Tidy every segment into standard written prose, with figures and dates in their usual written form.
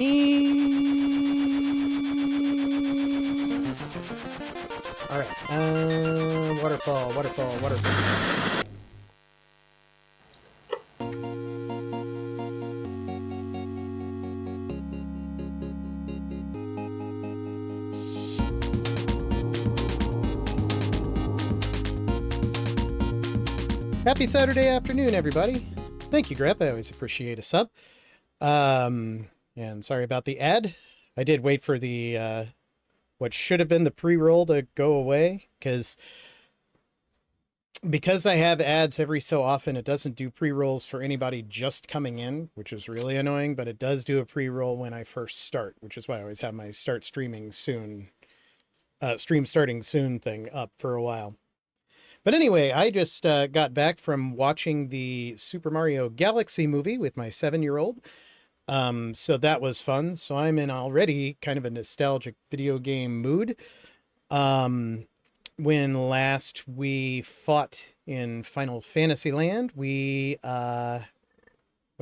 Alright, waterfall, waterfall, waterfall. Happy Saturday afternoon, everybody. Thank you, Grep. I always appreciate a sub. And sorry about the ad. I did wait for the, what should have been the pre-roll to go away, because I have ads every so often, it doesn't do pre-rolls for anybody just coming in, which is really annoying, but it does do a pre-roll when I first start, which is why I always have my start streaming soon, stream starting soon thing up for a while. But anyway, I just got back from watching the Super Mario Galaxy movie with my 7-year-old. So that was fun. So I'm in already kind of a nostalgic video game mood. When last we fought in Final Fantasy Land, we, what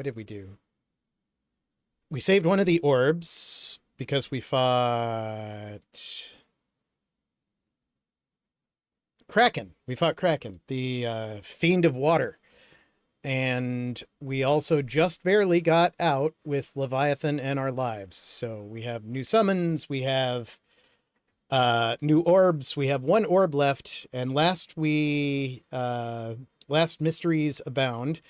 did we do? We saved one of the orbs because we fought Kraken. We fought Kraken, the Fiend of Water. And we also just barely got out with Leviathan and our lives. So we have new summons, we have new orbs, we have one orb left, and last mysteries abound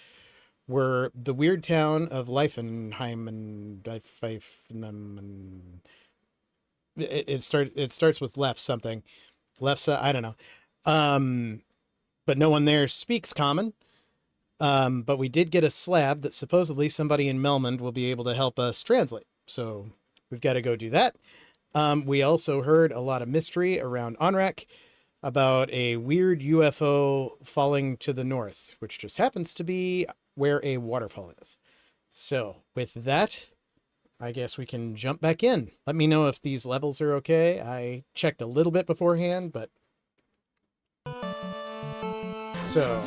were the weird town of Leifenheim and it starts with Lef something. Lefsa, I don't know. But no one there speaks common. But we did get a slab that supposedly somebody in Melmond will be able to help us translate. So we've got to go do that. We also heard a lot of mystery around Onrak about a weird UFO falling to the north, which just happens to be where a waterfall is. So with that, I guess we can jump back in. Let me know if these levels are okay. I checked a little bit beforehand, but... So...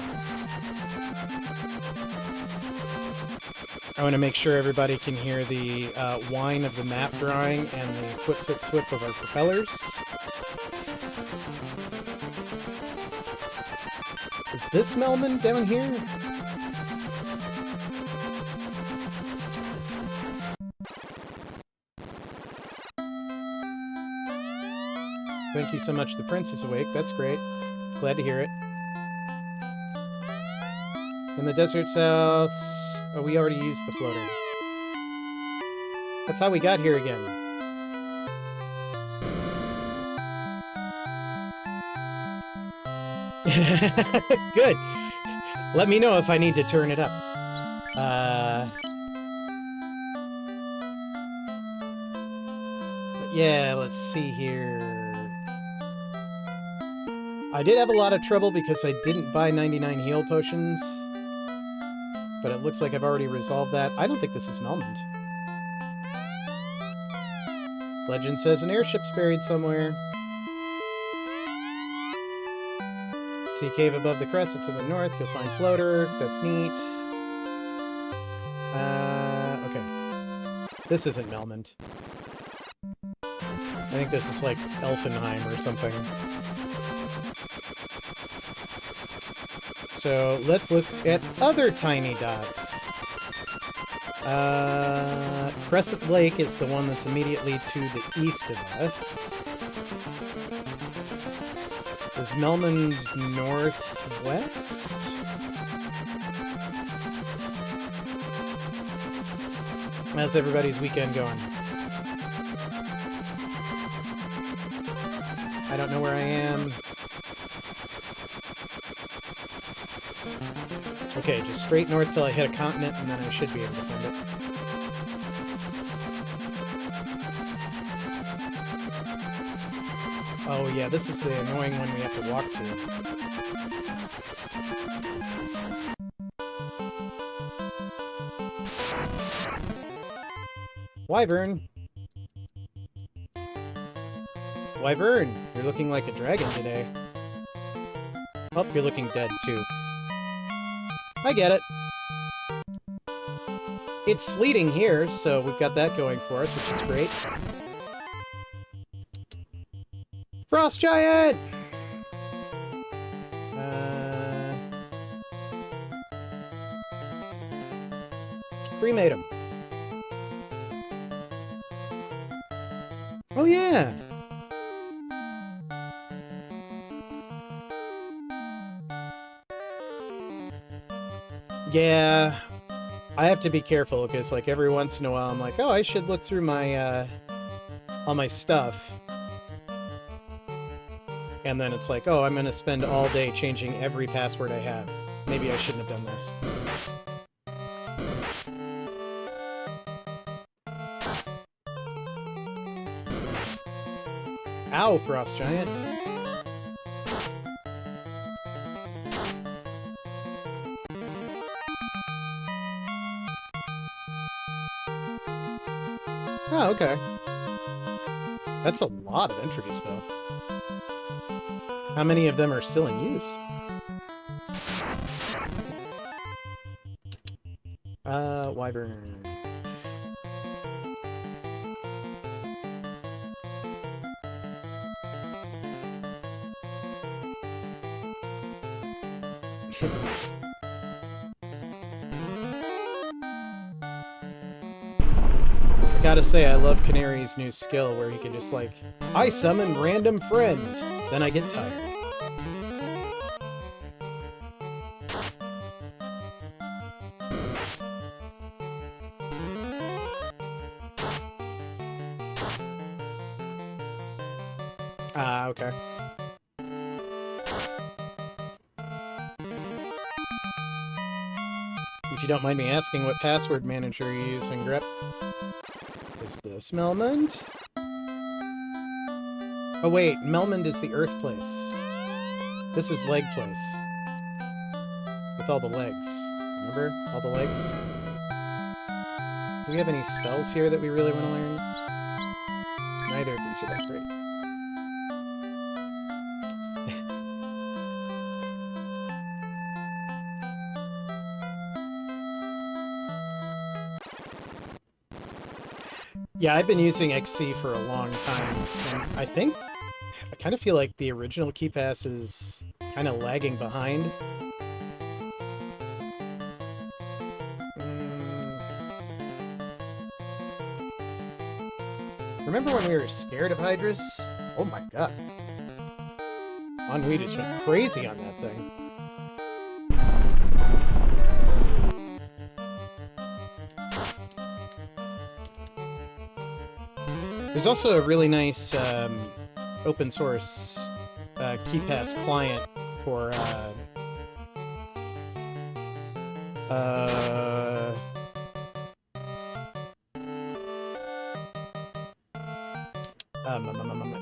I want to make sure everybody can hear the whine of the map drawing and the twip, twip, twip of our propellers. Is this Melman down here? Thank you so much. The prince is awake. That's great. Glad to hear it. In the desert south... Oh, we already used the floater. That's how we got here again. Good. Let me know if I need to turn it up. But yeah, let's see here. I did have a lot of trouble because I didn't buy 99 heal potions. But it looks like I've already resolved that. I don't think this is Melmond. Legend says an airship's buried somewhere. See cave above the crescent to the north. You'll find floater. That's neat. Okay. This isn't Melmond. I think this is like Elfenheim or something. So let's look at other tiny dots. Crescent Lake is the one that's immediately to the east of us. Is Melman northwest? How's everybody's weekend going? I don't know where I am. Okay, just straight north till I hit a continent, and then I should be able to find it. Oh yeah, this is the annoying one we have to walk to. Wyvern! Wyvern! You're looking like a dragon today. Oh, you're looking dead, too. I get it. It's sleeting here, so we've got that going for us, which is great. Frost Giant! Cremate him. Oh, yeah! Yeah, I have to be careful, because, like, every once in a while I'm like, oh, I should look through my, all my stuff. And then it's like, oh, I'm gonna spend all day changing every password I have. Maybe I shouldn't have done this. Ow, Frost Giant. Oh, okay. That's a lot of entries, though. How many of them are still in use? Wyvern. Gotta say, I love Canary's new skill where he can just like, I summon random friend, then I get tired. Ah, okay. If you don't mind me asking, what password manager are you using, Grep? Is this Melmond? Oh wait, Melmond is the Earth place. This is Leg place. With all the legs. Remember? All the legs? Do we have any spells here that we really want to learn? Neither of these are that great. Yeah, I've been using XC for a long time, and I kind of feel like the original key pass is kind of lagging behind. Remember when we were scared of Hydrus? Oh my god. Ennui just went crazy on that thing. There's also a really nice open source KeyPass client for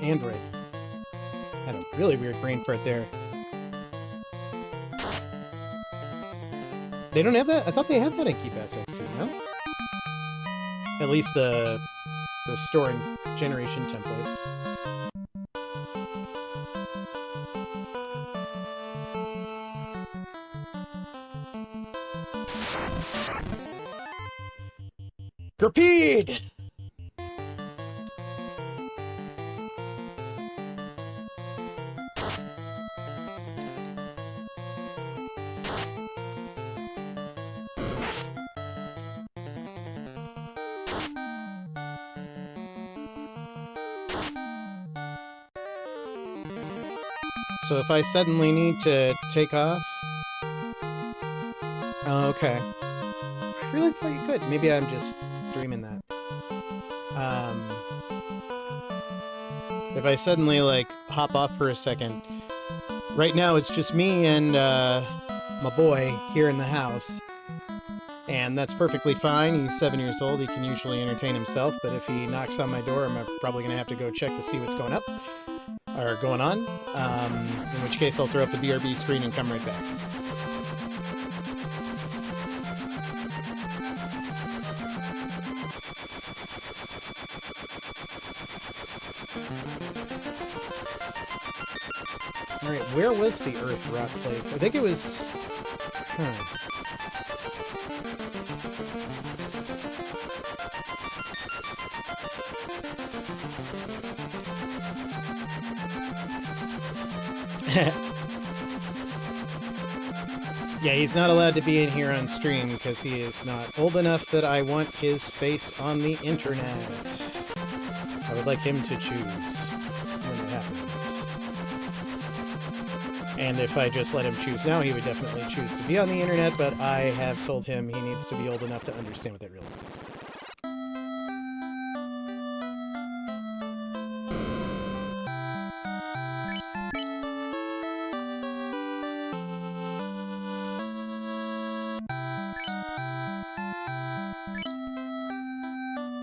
Android. Had a really weird brain fart there. They don't have that? I thought they had that in KeyPass XC, no? At least the storing generation templates. Garpede! So if I suddenly need to take off... Oh, okay. I really thought you could. Maybe I'm just dreaming that. If I suddenly, like, hop off for a second... Right now it's just me and my boy here in the house. And that's perfectly fine. He's 7 years old. He can usually entertain himself. But if he knocks on my door, I'm probably going to have to go check to see what's going up. Or going on, in which case I'll throw up the BRB screen and come right back. Alright, where was the Earth Rock place? I think it was... Yeah, he's not allowed to be in here on stream because he is not old enough that I want his face on the internet. I would like him to choose when it happens. And if I just let him choose now, he would definitely choose to be on the internet, but I have told him he needs to be old enough to understand what that really means.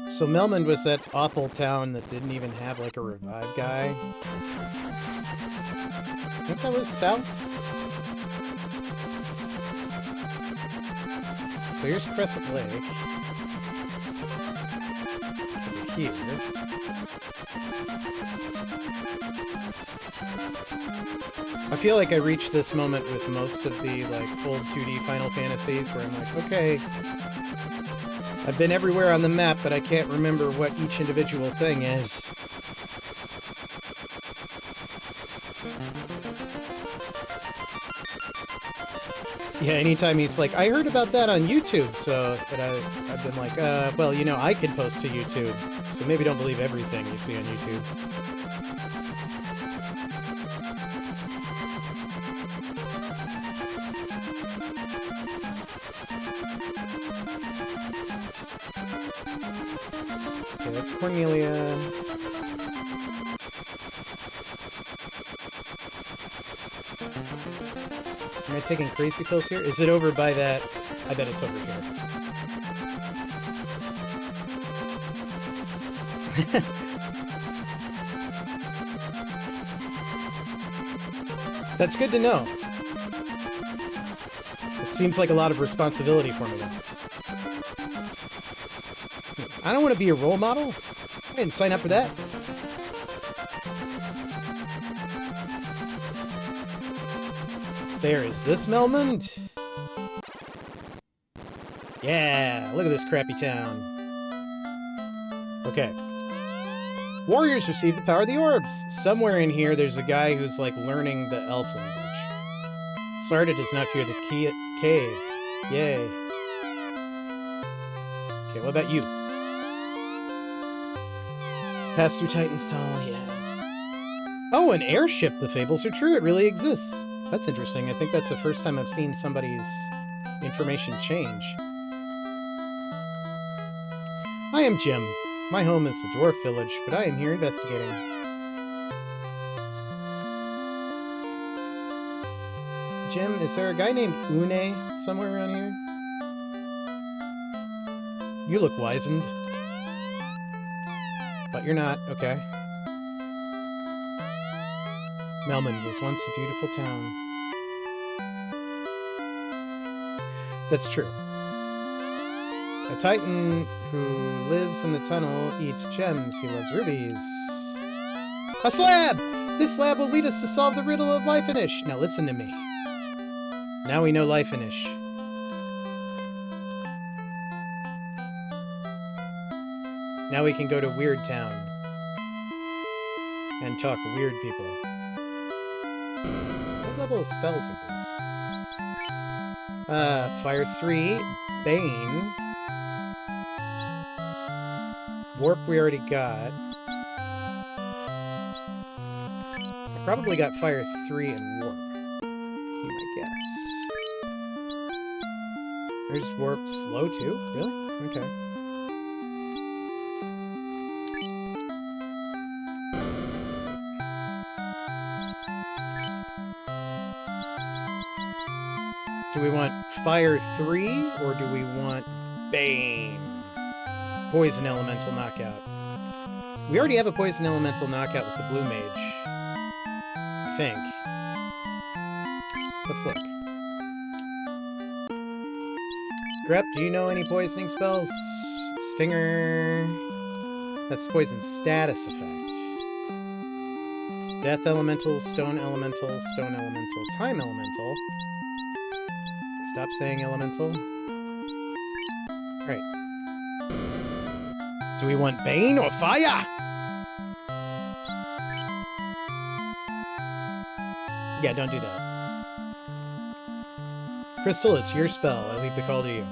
So Melmond was that awful town that didn't even have, like, a revive guy. I think that was south. So here's Crescent Lake. Over here. I feel like I reached this moment with most of the, like, old 2D Final Fantasies where I'm like, okay, I've been everywhere on the map, but I can't remember what each individual thing is. Yeah, anytime he's like, I heard about that on YouTube, so but I've been like, well, you know, I can post to YouTube, so maybe don't believe everything you see on YouTube. Okay, that's Cornelia. Am I taking crazy pills here? Is it over by that? I bet it's over here. That's good to know. It seems like a lot of responsibility for me. I don't want to be a role model. I didn't sign up for that. There is this Melmond. Yeah, look at this crappy town. Okay. Warriors receive the power of the orbs. Somewhere in here, there's a guy who's, like, learning the elf language. Sarda does not fear the cave. Yay. Okay, what about you? Pass through Titan's tunnel, yeah. Oh, an airship! The fables are true, it really exists. That's interesting. I think that's the first time I've seen somebody's information change. I am Jim. My home is the Dwarf Village, but I am here investigating. Jim, is there a guy named Une somewhere around here? You look wizened. But you're not, okay. Melmond was once a beautiful town. That's true. A Titan who lives in the tunnel eats gems. He loves rubies. A slab! This slab will lead us to solve the riddle of Life-Inish. Now listen to me. Now we know Life-Inish. Now we can go to Weird Town. And talk weird people. What level of spells are these? Fire 3, Bane. Warp we already got. I probably got Fire 3 and Warp. Be my guess. There's Warp slow too? Really? Okay. Do we want Fire 3, or do we want Bane? Poison Elemental knockout. We already have a Poison Elemental knockout with the Blue Mage. I think. Let's look. Grep, do you know any poisoning spells? Stinger. That's poison status effect. Death Elemental, Stone Elemental, Stone Elemental, Time Elemental. Stop saying elemental. Right. Do we want Bane or Fire? Yeah, don't do that. Crystal, it's your spell. I leave the call to you.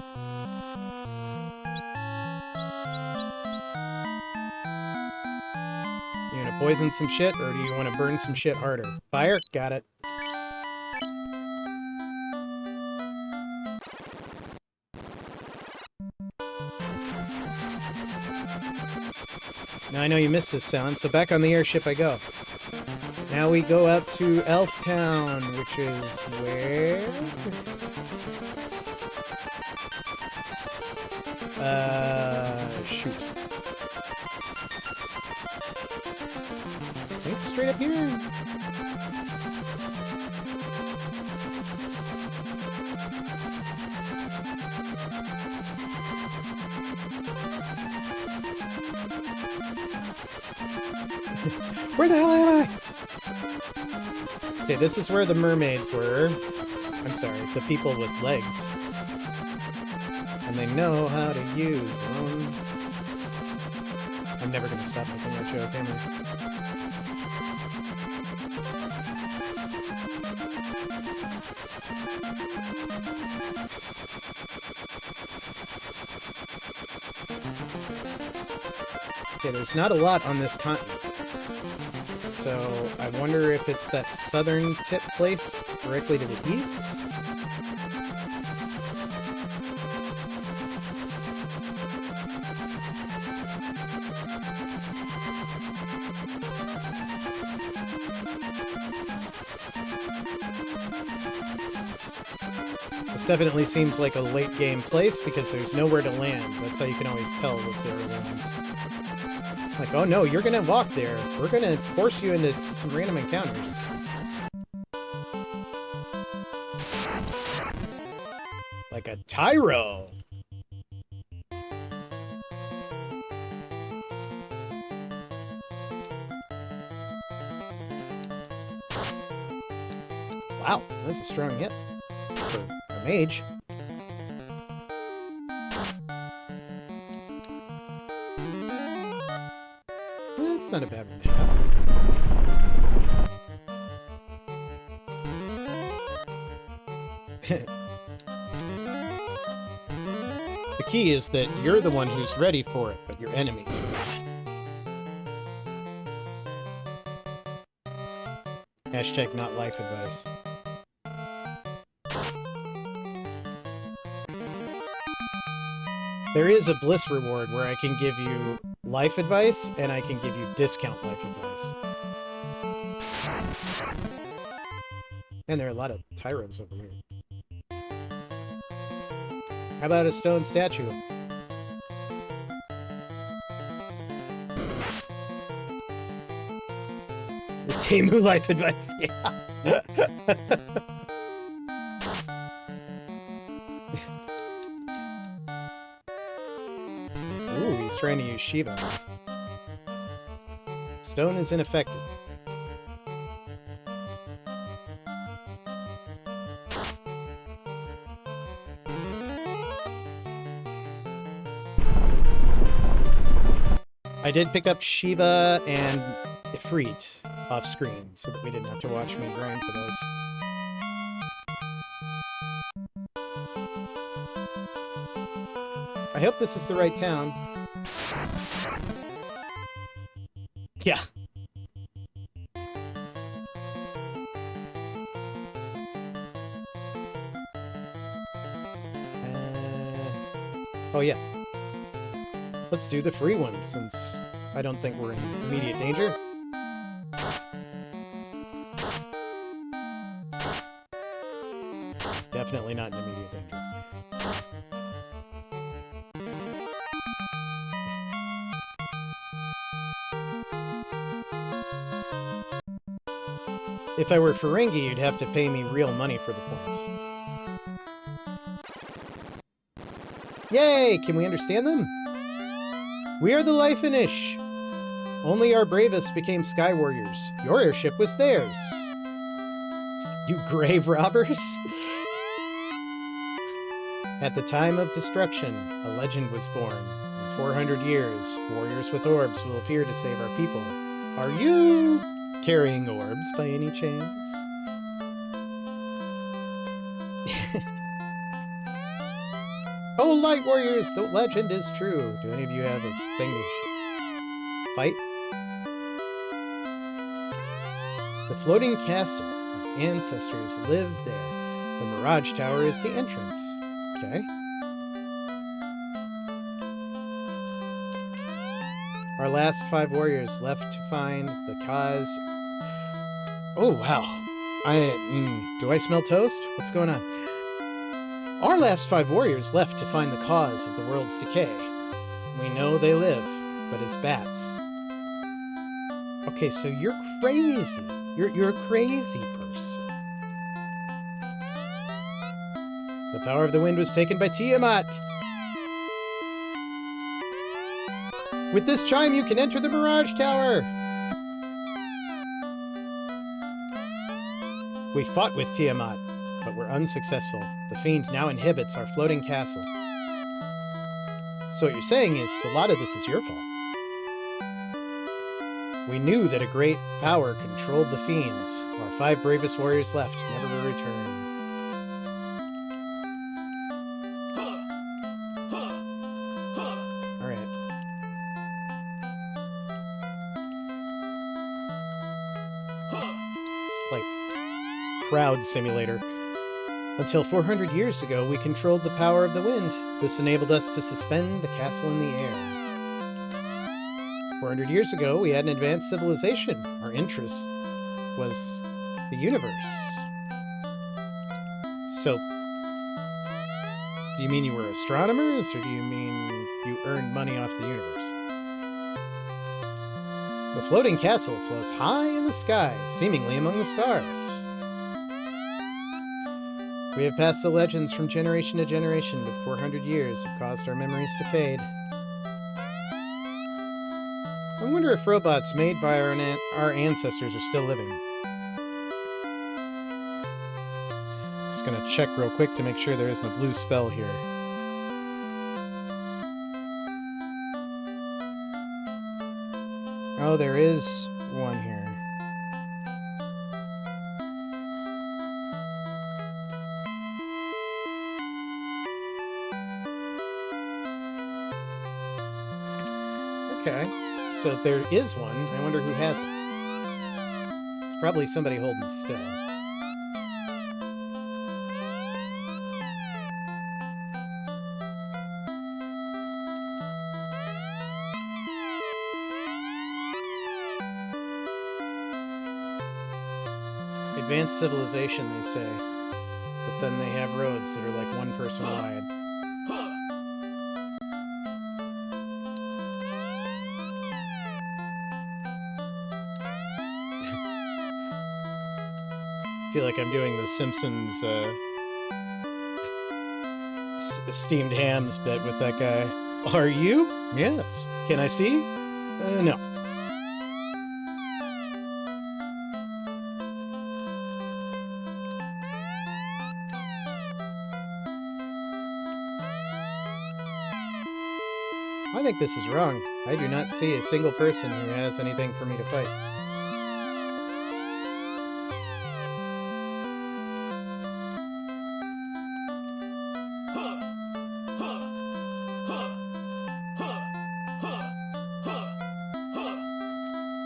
You gonna poison some shit, or do you want to burn some shit harder? Fire? Got it. Now I know you missed this sound, so back on the airship I go. Now we go up to Elf Town, which is where? Shoot. I think it's straight up here. Where the hell am I? Okay, this is where the mermaids were. I'm sorry, the people with legs. And they know how to use them. I'm never gonna stop making that joke, am I? Okay, there's not a lot on this continent. So I wonder if it's that southern tip place directly to the east? This definitely seems like a late game place because there's nowhere to land. That's how you can always tell with the early ones. Like, oh no, you're gonna walk there. We're gonna force you into some random encounters. Like a tyro. Wow, that's a strong hit for a mage. That's not a bad one to have. The key is that you're the one who's ready for it, but your enemies are not. Hashtag not life advice. There is a bliss reward where I can give you life advice, and I can give you discount life advice. And there are a lot of tyros over here. How about a stone statue? The Temu life advice, yeah. Ooh, he's trying to use Shiva. Stone is ineffective. I did pick up Shiva and Ifrit off screen so that we didn't have to watch me grind for those. I hope this is the right town. Yeah. Oh yeah. Let's do the free one, since I don't think we're in immediate danger. Definitely not in immediate danger. If I were Ferengi, you'd have to pay me real money for the points. Yay! Can we understand them? We are the Life-Inish! Only our bravest became Sky Warriors. Your airship was theirs. You grave robbers? At the time of destruction, a legend was born. In 400 years, warriors with orbs will appear to save our people. Are you carrying orbs by any chance? Oh, Light Warriors, the legend is true. Do any of you have a thing to fight? The floating castle. Our ancestors lived there. The Mirage Tower is the entrance. Okay. Our last 5 warriors left to find the cause. Oh, wow. Do I smell toast? What's going on? Our last 5 warriors left to find the cause of the world's decay. We know they live, but as bats. Okay, so you're crazy. You're a crazy person. The power of the wind was taken by Tiamat. With this chime, you can enter the Mirage Tower. We fought with Tiamat, but were unsuccessful. The fiend now inhibits our floating castle. So what you're saying is a lot of this is your fault. We knew that a great power controlled the fiends. Our 5 bravest warriors left, never to return. Alright. It's like crowd simulator. Until 400 years ago, we controlled the power of the wind. This enabled us to suspend the castle in the air. 400 years ago, we had an advanced civilization. Our interest was the universe. So, do you mean you were astronomers, or do you mean you earned money off the universe? The floating castle floats high in the sky, seemingly among the stars. We have passed the legends from generation to generation, but 400 years have caused our memories to fade. I wonder if robots made by our ancestors are still living. Just gonna check real quick to make sure there isn't a blue spell here. Oh, there is one here. Okay, so there is one. I wonder who has it. It's probably somebody holding still. Advanced civilization, they say. But then they have roads that are like 1 person wide. I feel like I'm doing the Simpsons steamed hams bit with that guy. Are you? Yes. Can I see? No. I think this is wrong. I do not see a single person who has anything for me to fight.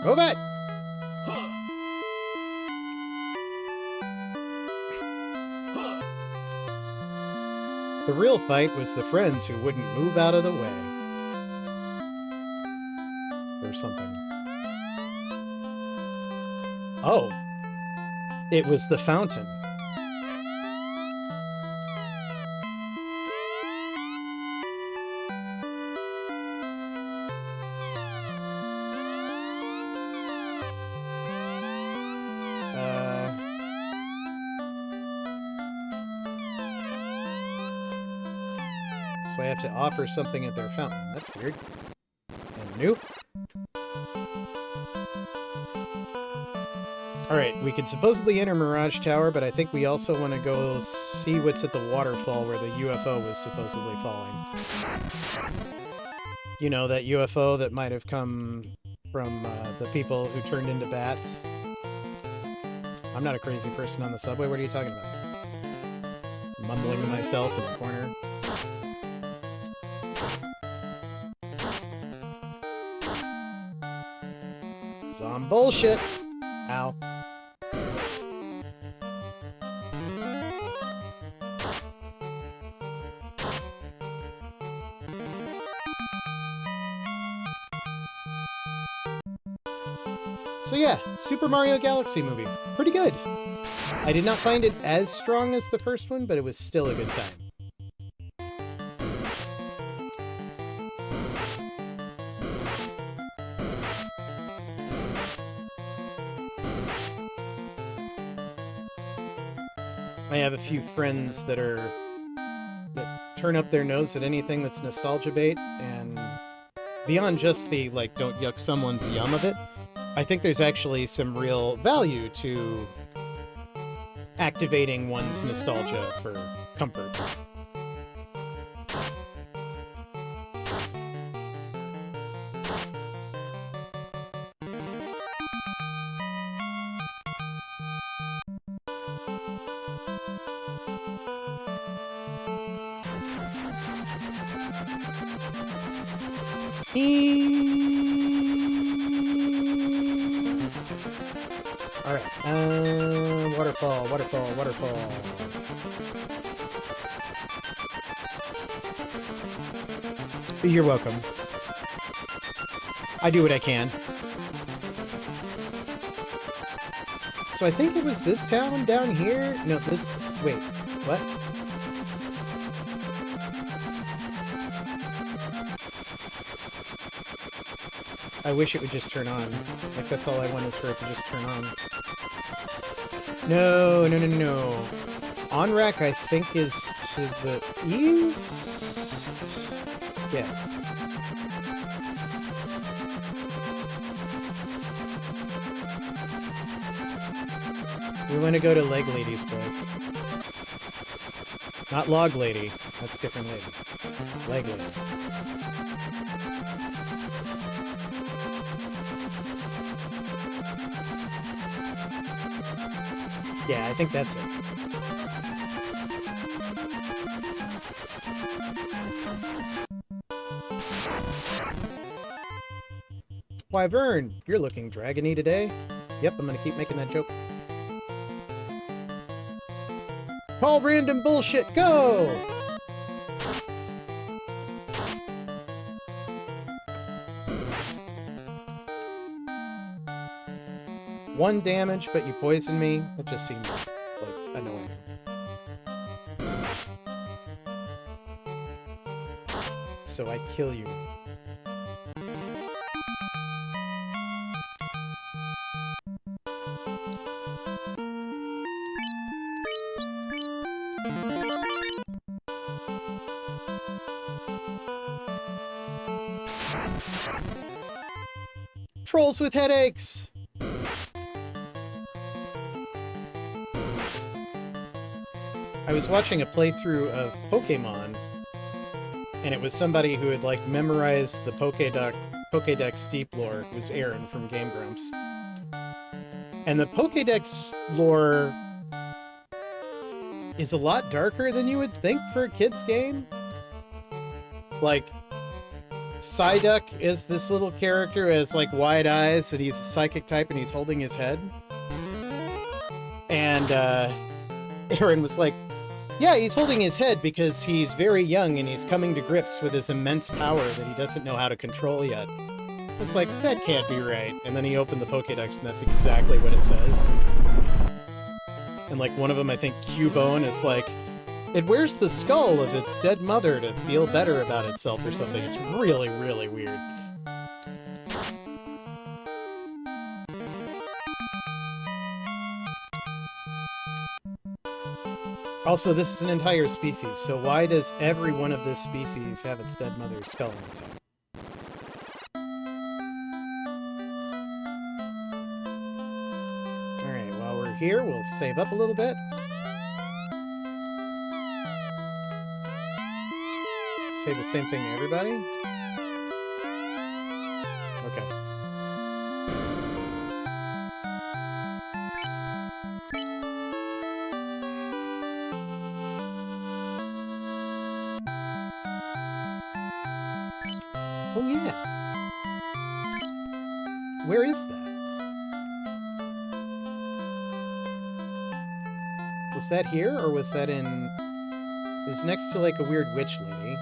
Move it! The real fight was the friends who wouldn't move out of the way. Or something. Oh. It was the fountain. So I have to offer something at their fountain. That's weird. And new. Alright, we could supposedly enter Mirage Tower, but I think we also want to go see what's at the waterfall where the UFO was supposedly falling. You know, that UFO that might have come from the people who turned into bats. I'm not a crazy person on the subway. What are you talking about? Mumbling to myself in the corner. Some bullshit. Ow. So yeah, Super Mario Galaxy movie. Pretty good. I did not find it as strong as the first one, but it was still a good time. I have a few friends that turn up their nose at anything that's nostalgia bait, and beyond just the, like, don't yuck someone's yum of it, I think there's actually some real value to activating one's nostalgia for comfort. Alright, waterfall, waterfall, waterfall. You're welcome. I do what I can. So I think it was this town down here? No, this... Wait, what? I wish it would just turn on. Like, that's all I want is for it to just turn on. No, no, no, no, no. Onrak, I think, is to the east? Yeah. We want to go to Leg Lady's place. Not Log Lady. That's a different lady. Leg Lady. Yeah, I think that's it. Wyvern, you're looking dragony today. Yep, I'm gonna keep making that joke. Call random bullshit, go! One damage, but you poison me. It just seems, like, annoying. So I kill you. Trolls with headaches! I was watching a playthrough of Pokemon, and it was somebody who had, like, memorized the Pokédex deep lore. It was Aaron from Game Grumps. And the Pokédex lore is a lot darker than you would think for a kid's game. Like, Psyduck is this little character who has, like, wide eyes, and he's a psychic type, and he's holding his head. And, Aaron was like, yeah, he's holding his head because he's very young and he's coming to grips with his immense power that he doesn't know how to control yet. It's like, that can't be right. And then he opened the Pokédex and that's exactly what it says. And, like, one of them, I think Cubone, is like, it wears the skull of its dead mother to feel better about itself or something. It's really, really weird. Also, this is an entire species, so why does every one of this species have its dead mother's skull on its head? Alright, while we're here, we'll save up a little bit. Say the same thing to everybody? Okay. Oh, yeah. Where is that? Was that here, or was that in... It was next to, like, a weird witch lady.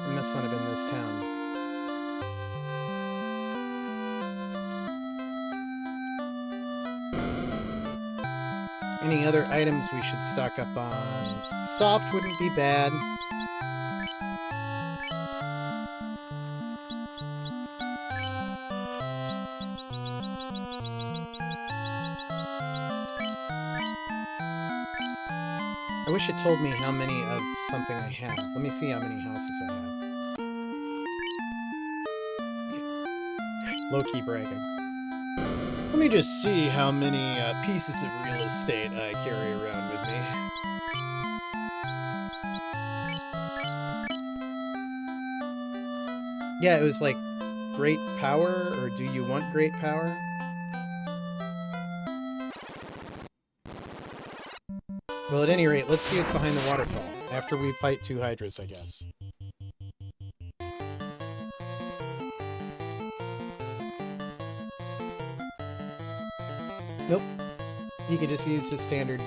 It must not have been this town. Any other items we should stock up on? Soft wouldn't be bad. I wish it told me how many of something I have. Let me see how many houses I have. Low-key bragging. Let me just see how many pieces of real estate I carry around with me. Yeah, it was like, great power, or do you want great power? Well, at any rate, let's see what's behind the waterfall. After we fight 2 hydras, I guess. Nope. You could just use the standard.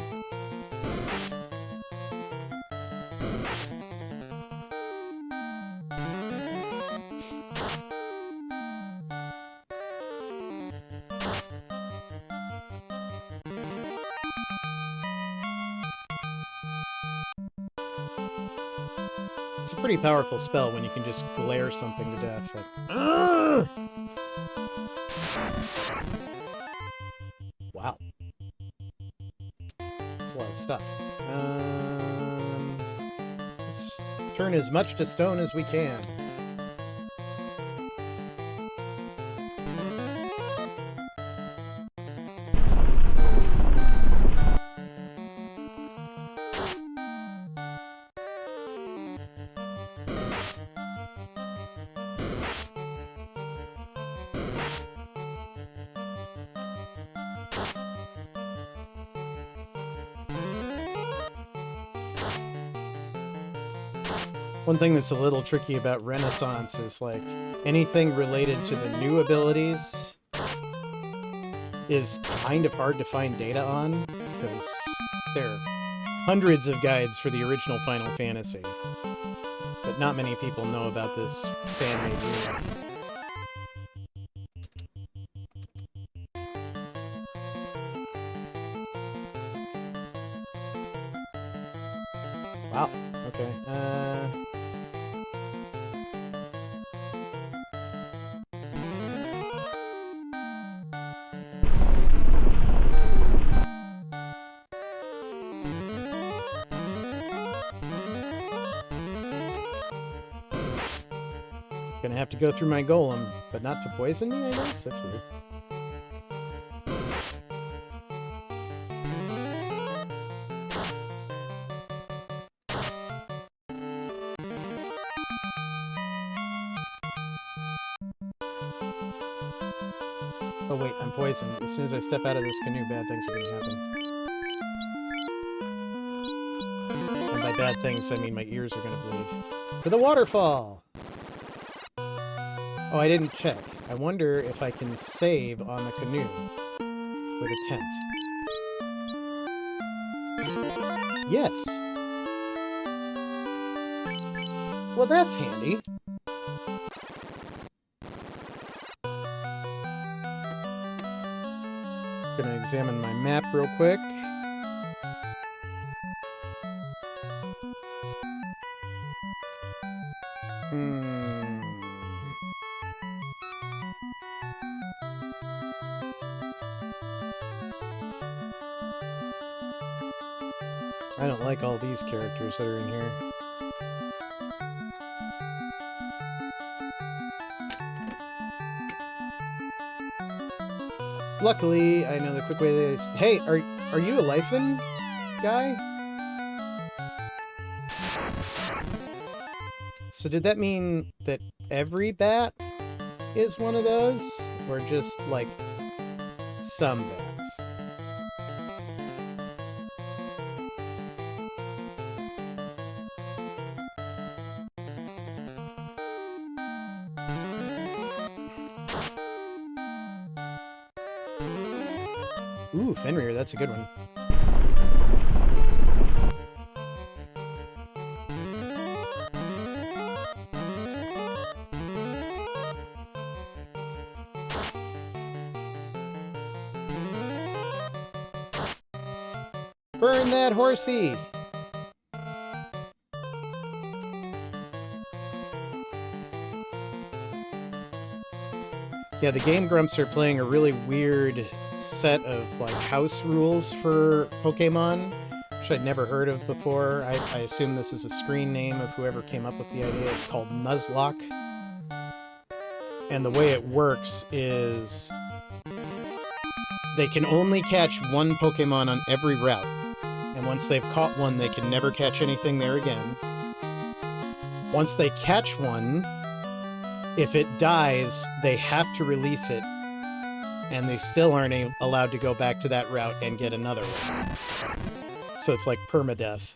It's a pretty powerful spell when you can just glare something to death. Like, Argh! Wow. That's a lot of stuff. Let's turn as much to stone as we can. One thing that's a little tricky about Renaissance is, like, anything related to the new abilities is kind of hard to find data on, because there are hundreds of guides for the original Final Fantasy, but not many people know about this fan-made remake. Wow, okay, gonna have to go through my golem, but not to poison me, I guess? That's weird. Oh wait, I'm poisoned. As soon as I step out of this canoe, bad things are gonna happen. And by bad things, I mean my ears are gonna bleed. To the waterfall! Oh, I didn't check. I wonder if I can save on the canoe with a tent. Yes! Well, that's handy. Gonna examine my map real quick. I don't like all these characters that are in here. Luckily, I know the quick way to... Hey, are you a Lifen guy? So did that mean that every bat is one of those? Or just, like, some bats? Ooh, Fenrir, that's a good one. Burn that horsey! Yeah, the Game Grumps are playing a really weird set of like house rules for Pokemon, which I'd never heard of before. I assume this is a screen name of whoever came up with the idea. It's called Nuzlocke. And the way it works is they can only catch one Pokemon on every route. And once they've caught one, they can never catch anything there again. Once they catch one, if it dies, they have to release it, and they still aren't allowed to go back to that route and get another one. So it's like permadeath.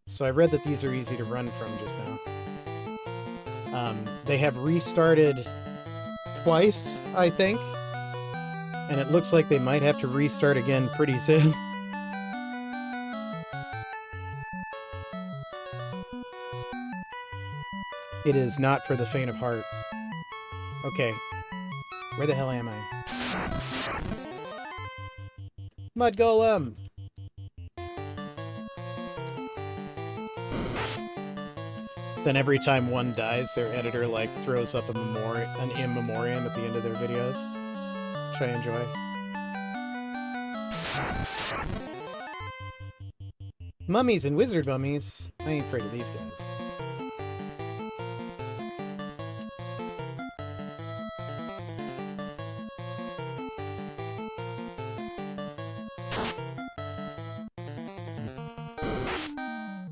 So I read that these are easy to run from just now. They have restarted twice, I think, and it looks like they might have to restart again pretty soon. It is not for the faint of heart. Okay. Where the hell am I? Mud Golem! Then every time one dies, their editor, like, throws up an in memoriam at the end of their videos. Which I enjoy. Mummies and wizard mummies. I ain't afraid of these guys.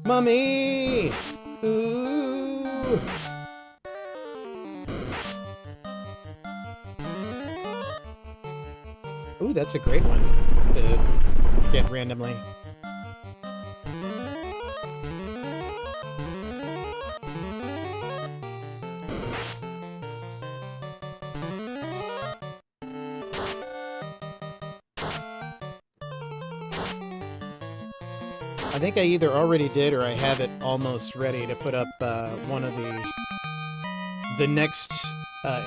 Mummy! Ooh! Ooh, that's a great one to get randomly. I think I either already did or I have it almost ready to put up one of the next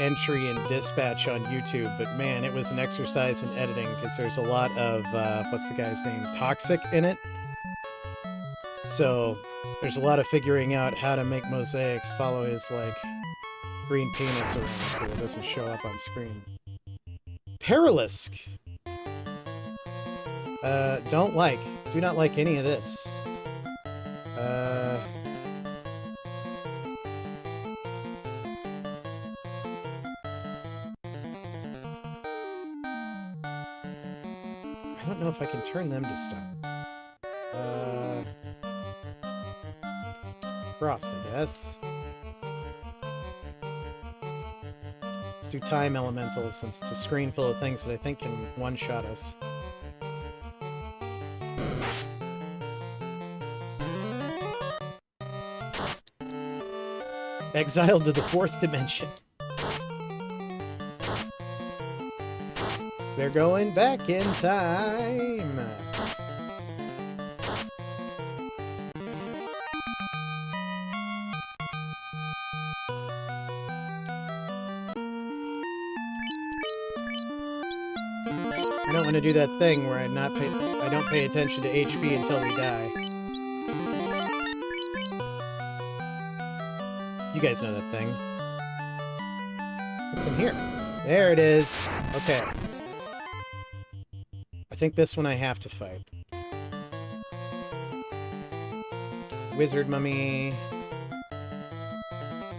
entry in Dispatch on YouTube, but man, it was an exercise in editing because there's a lot of, what's the guy's name? Toxic in it. So there's a lot of figuring out how to make Mosaics follow his, like, green penis around so it doesn't show up on screen. Perilisk! Don't like. Do not like any of this. I don't know if I can turn them to stone. Frost, I guess. Let's do Time Elemental, since it's a screen full of things that I think can one-shot us. Exiled to the 4th dimension. They're going back in time. I don't want to do that thing where I don't pay attention to HP until we die. You guys know that thing. What's in here? There it is. Okay. I think this one I have to fight. Wizard Mummy.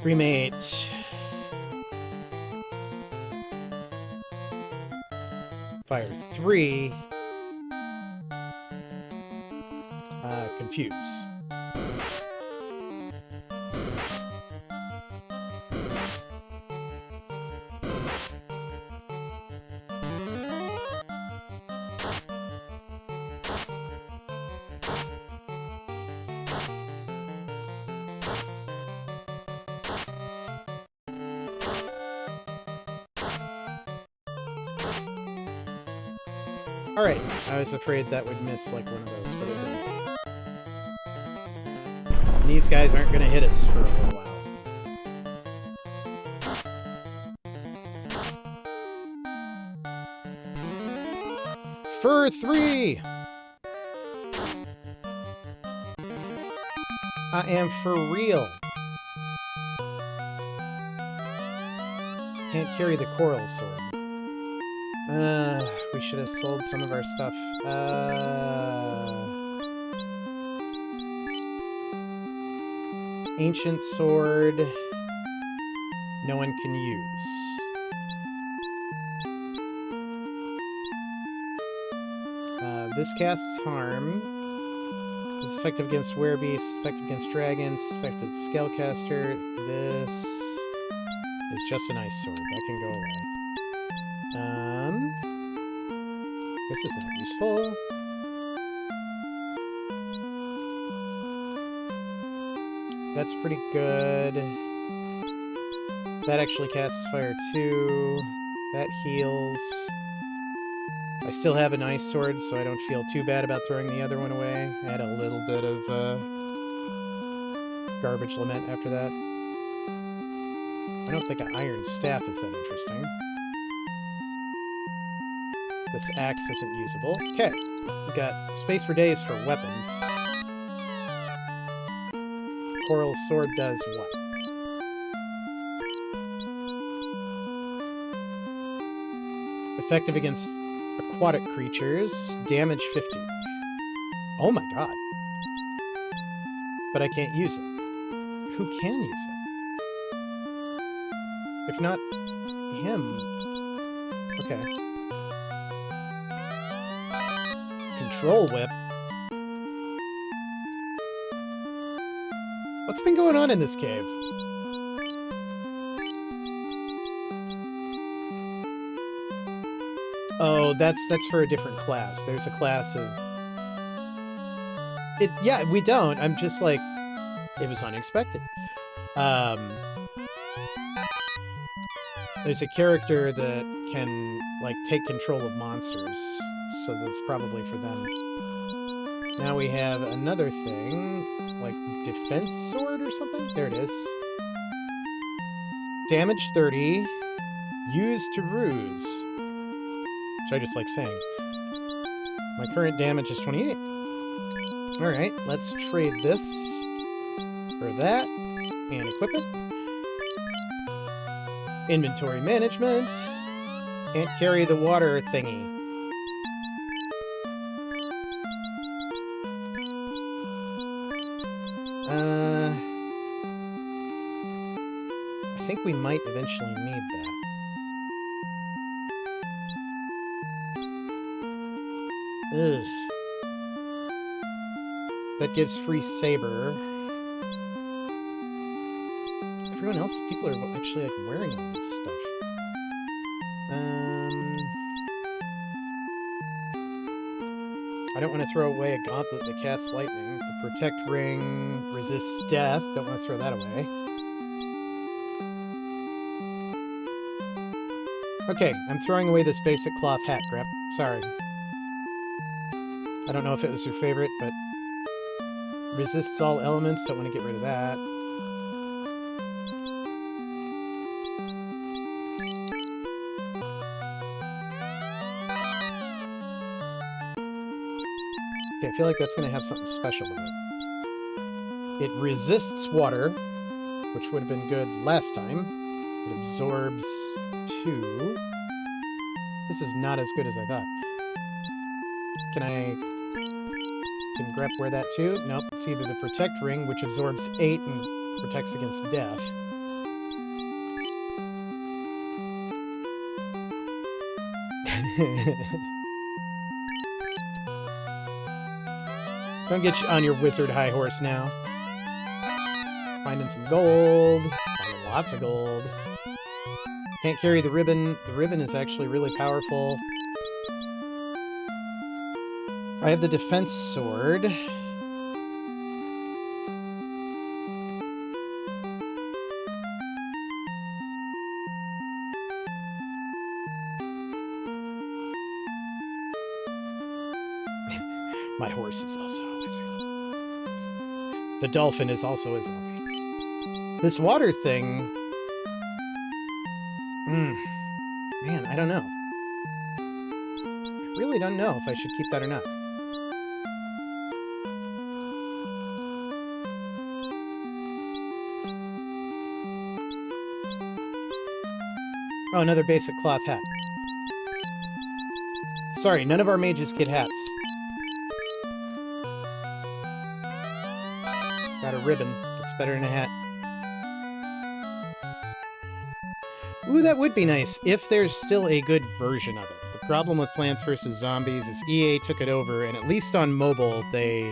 Remate. Fire 3. Confuse. Alright, I was afraid that would miss like one of those, but it didn't. These guys aren't gonna hit us for a little while. For 3! I am for real. Can't carry the coral sword. We should have sold some of our stuff. Ancient sword. No one can use. This casts harm. Is effective against werebeasts, effective against dragons, effective against spellcaster. This is just an ice sword. That can go away. This is not useful. That's pretty good. That actually casts fire too. That heals. I still have an ice sword, so I don't feel too bad about throwing the other one away. I had a little bit of garbage lament after that. I don't think an iron staff is that interesting. This axe isn't usable. Okay, we've got space for days for weapons. Coral sword does what? Effective against aquatic creatures. Damage 50. Oh my god. But I can't use it. Who can use it? If not him. Okay. Control whip. What's been going on in this cave? Oh, that's for a different class. There's a class of... Yeah, we don't. I'm just like... It was unexpected. There's a character that can, like, take control of monsters. So that's probably for them. Now we have another thing. Like, defense sword or something? There it is. Damage 30. Used to ruse. Which I just like saying. My current damage is 28. Alright, let's trade this for that. And equip it. Inventory management. Can't carry the water thingy. I think we might eventually need that. Ugh. That gives free saber. Everyone else, people are actually like wearing all this stuff. I don't want to throw away a gauntlet that casts lightning. The protect ring resists death. Don't want to throw that away. Okay, I'm throwing away this basic cloth hat, Grep. Sorry. I don't know if it was your favorite, but resists all elements. Don't want to get rid of that. Okay, I feel like that's going to have something special with it. It resists water, which would have been good last time. It absorbs 2. This is not as good as I thought. Can Grep wear that too? Nope, it's either the protect ring, which absorbs 8 and protects against death. Don't get you on your wizard high horse now. Finding some gold. Finding lots of gold. Can't carry the ribbon. The ribbon is actually really powerful. I have the defense sword. Horse is also a wizard. The dolphin is also a zombie. This water thing... Man, I don't know. I really don't know if I should keep that or not. Oh, another basic cloth hat. Sorry, none of our mages get hats. Got a ribbon. It's better than a hat. Ooh, that would be nice, if there's still a good version of it. The problem with Plants vs. Zombies is EA took it over, and at least on mobile, they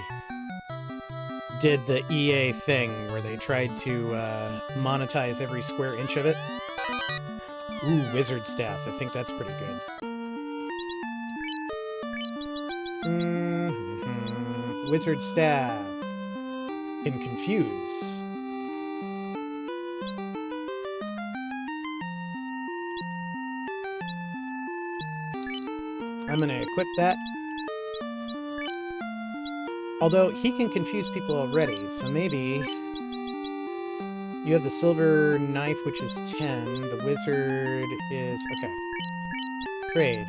did the EA thing, where they tried to monetize every square inch of it. Ooh, Wizard Staff. I think that's pretty good. Wizard Staff can confuse. I'm gonna equip that. Although, he can confuse people already, so maybe... You have the silver knife, which is 10. The wizard is... Okay. Trade.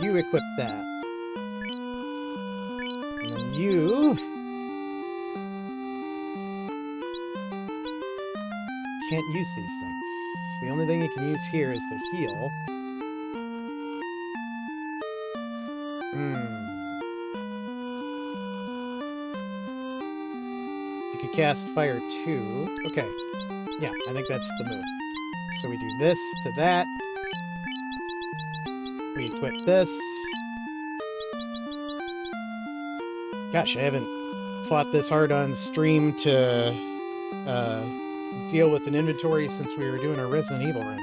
You equip that. And then you... can't use these things. So the only thing you can use here is the heal. You could cast fire too. Okay. Yeah, I think that's the move. So we do this to that. We equip this. Gosh, I haven't fought this hard on stream to deal with an inventory since we were doing our Resident Evil run.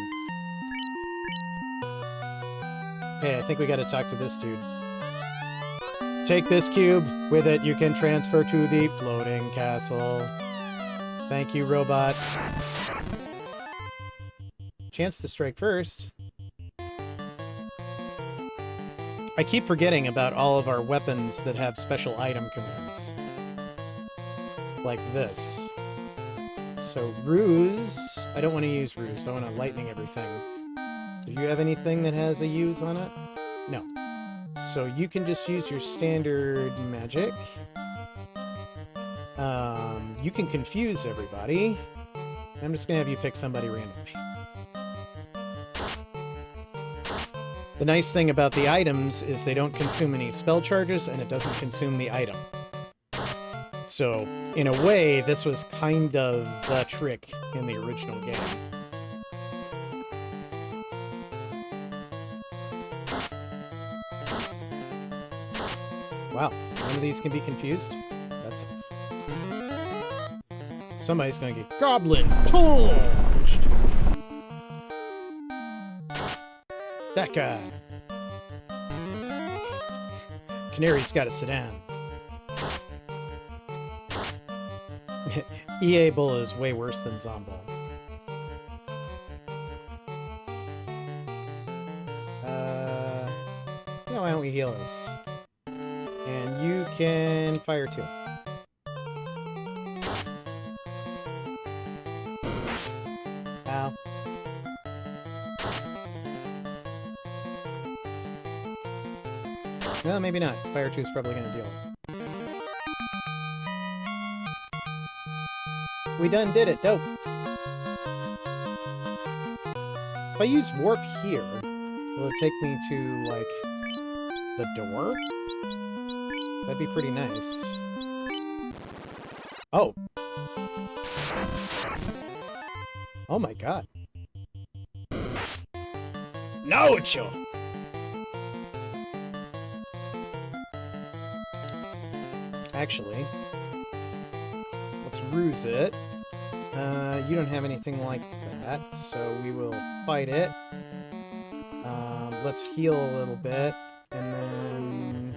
Okay, I think we gotta talk to this dude. Take this cube. With it, you can transfer to the floating castle. Thank you, robot. Chance to strike first. I keep forgetting about all of our weapons that have special item commands. Like this. So, Ruse... I don't want to use Ruse. I want to lightning everything. Do you have anything that has a use on it? No. So you can just use your standard magic. You can confuse everybody. I'm just going to have you pick somebody randomly. The nice thing about the items is they don't consume any spell charges, and it doesn't consume the item. So, in a way, this was kind of the trick in the original game. Wow, none of these can be confused? That sucks. Somebody's gonna get goblin punched! That guy! Canary's gotta sit down. EA Bull is way worse than Zomball. Yeah, why don't we heal us? And you can fire too. Ow. No, maybe not. Fire 2 is probably going to deal. We done did it. Dope. If I use warp here, will it take me to, like, the door? That'd be pretty nice. Oh. Oh my god. Naocho! Actually, let's ruse it. You don't have anything like that, so we will fight it. Let's heal a little bit, and then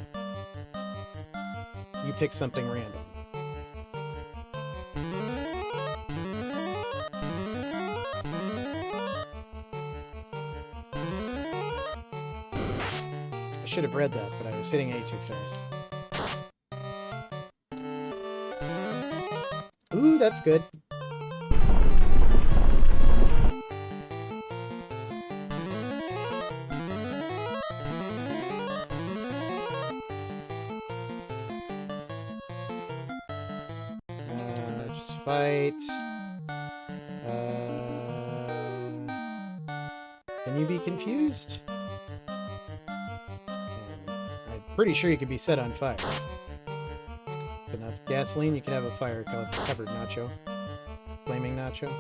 you pick something random. should have read that, but I was hitting A too fast. Ooh, that's good. Just fight. Can you be confused? I'm pretty sure you could be set on fire. With enough gasoline, you can have a fire-covered nacho. Flaming nacho.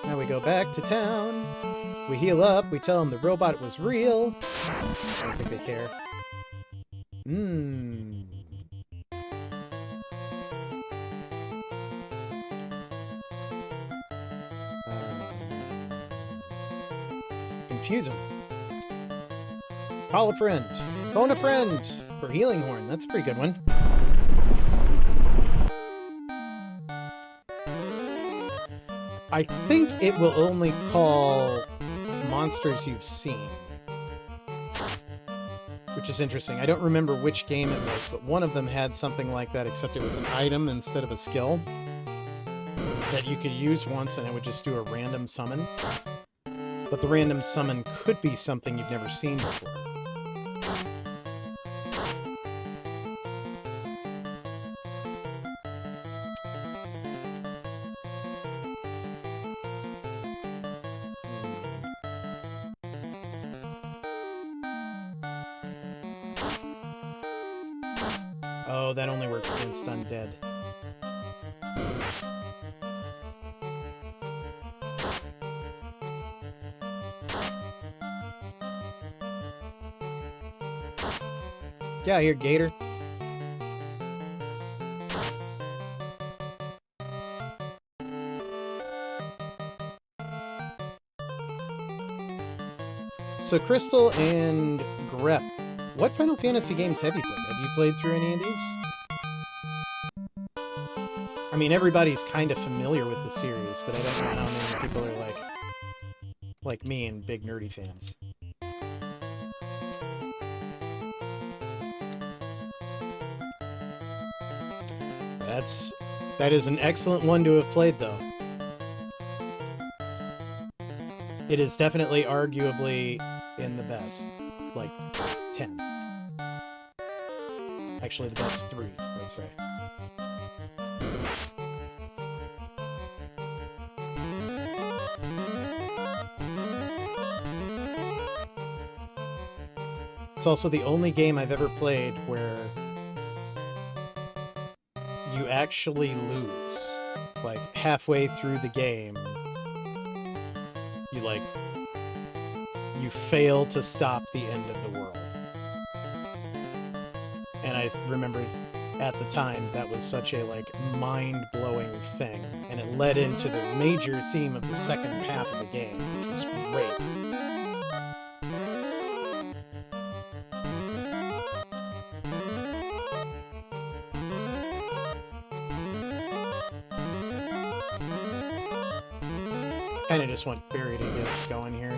Now we go back to town. We heal up. We tell them the robot was real. I don't think they care. Confuse them. Call a friend. Phone a friend for healing horn. That's a pretty good one. I think it will only call monsters you've seen. Which is interesting. I don't remember which game it was, but one of them had something like that, except it was an item instead of a skill that you could use once and it would just do a random summon. But the random summon could be something you've never seen before. Oh, that only works against undead. Yeah, here, Gator. So, Crystal and Grep, what Final Fantasy games have you played? Have you played through any of these? I mean, everybody's kind of familiar with the series, but I don't know how many people are like me and big nerdy fans. That is an excellent one to have played, though. It is definitely arguably in the best, like, 10. Actually, the best 3, I'd say. It's also the only game I've ever played where you actually lose. Like, halfway through the game, you fail to stop the end of the world. And I remember at the time that was such a, mind-blowing thing. And it led into the major theme of the second half of the game, which was great. Kind of just want Barry to get going here.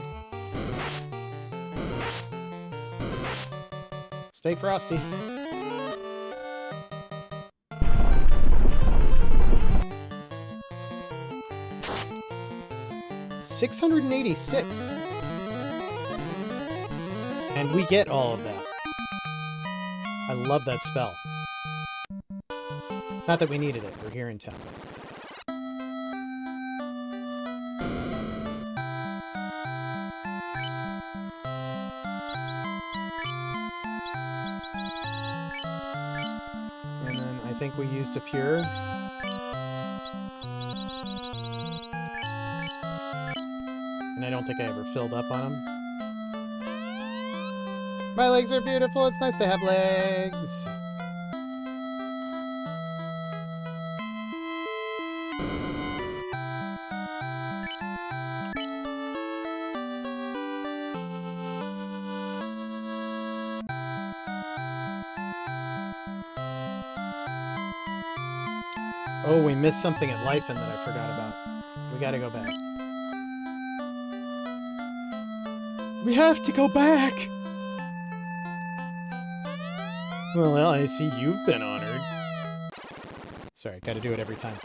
Stay frosty. $686. And we get all of that. I love that spell. Not that we needed it. We're here in town. And then I think we used a pure. And I don't think I ever filled up on them. My legs are beautiful. It's nice to have legs. Oh, we missed something at Lifen that I forgot about. We gotta go back. We have to go back! Well, I see you've been honored. Sorry, gotta do it every time.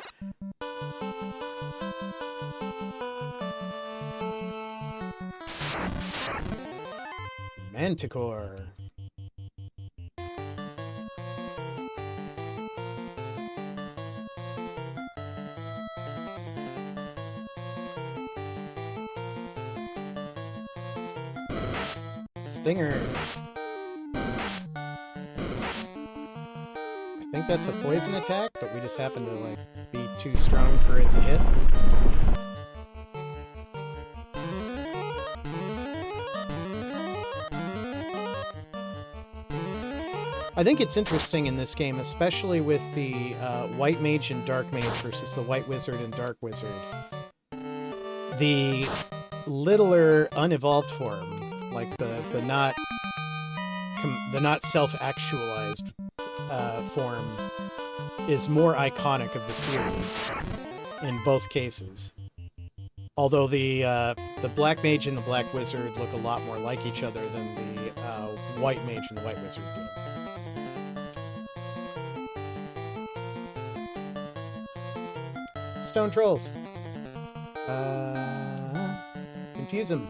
Manticore. Stinger. I think that's a poison attack, but we just happen to, like, be too strong for it to hit. I think it's interesting in this game, especially with the White Mage and Dark Mage versus the White Wizard and Dark Wizard. The littler unevolved form, like the not self-actualized form, is more iconic of the series in both cases. Although the Black Mage and the Black Wizard look a lot more like each other than the White Mage and the White Wizard do. Stone Trolls. Confuse them.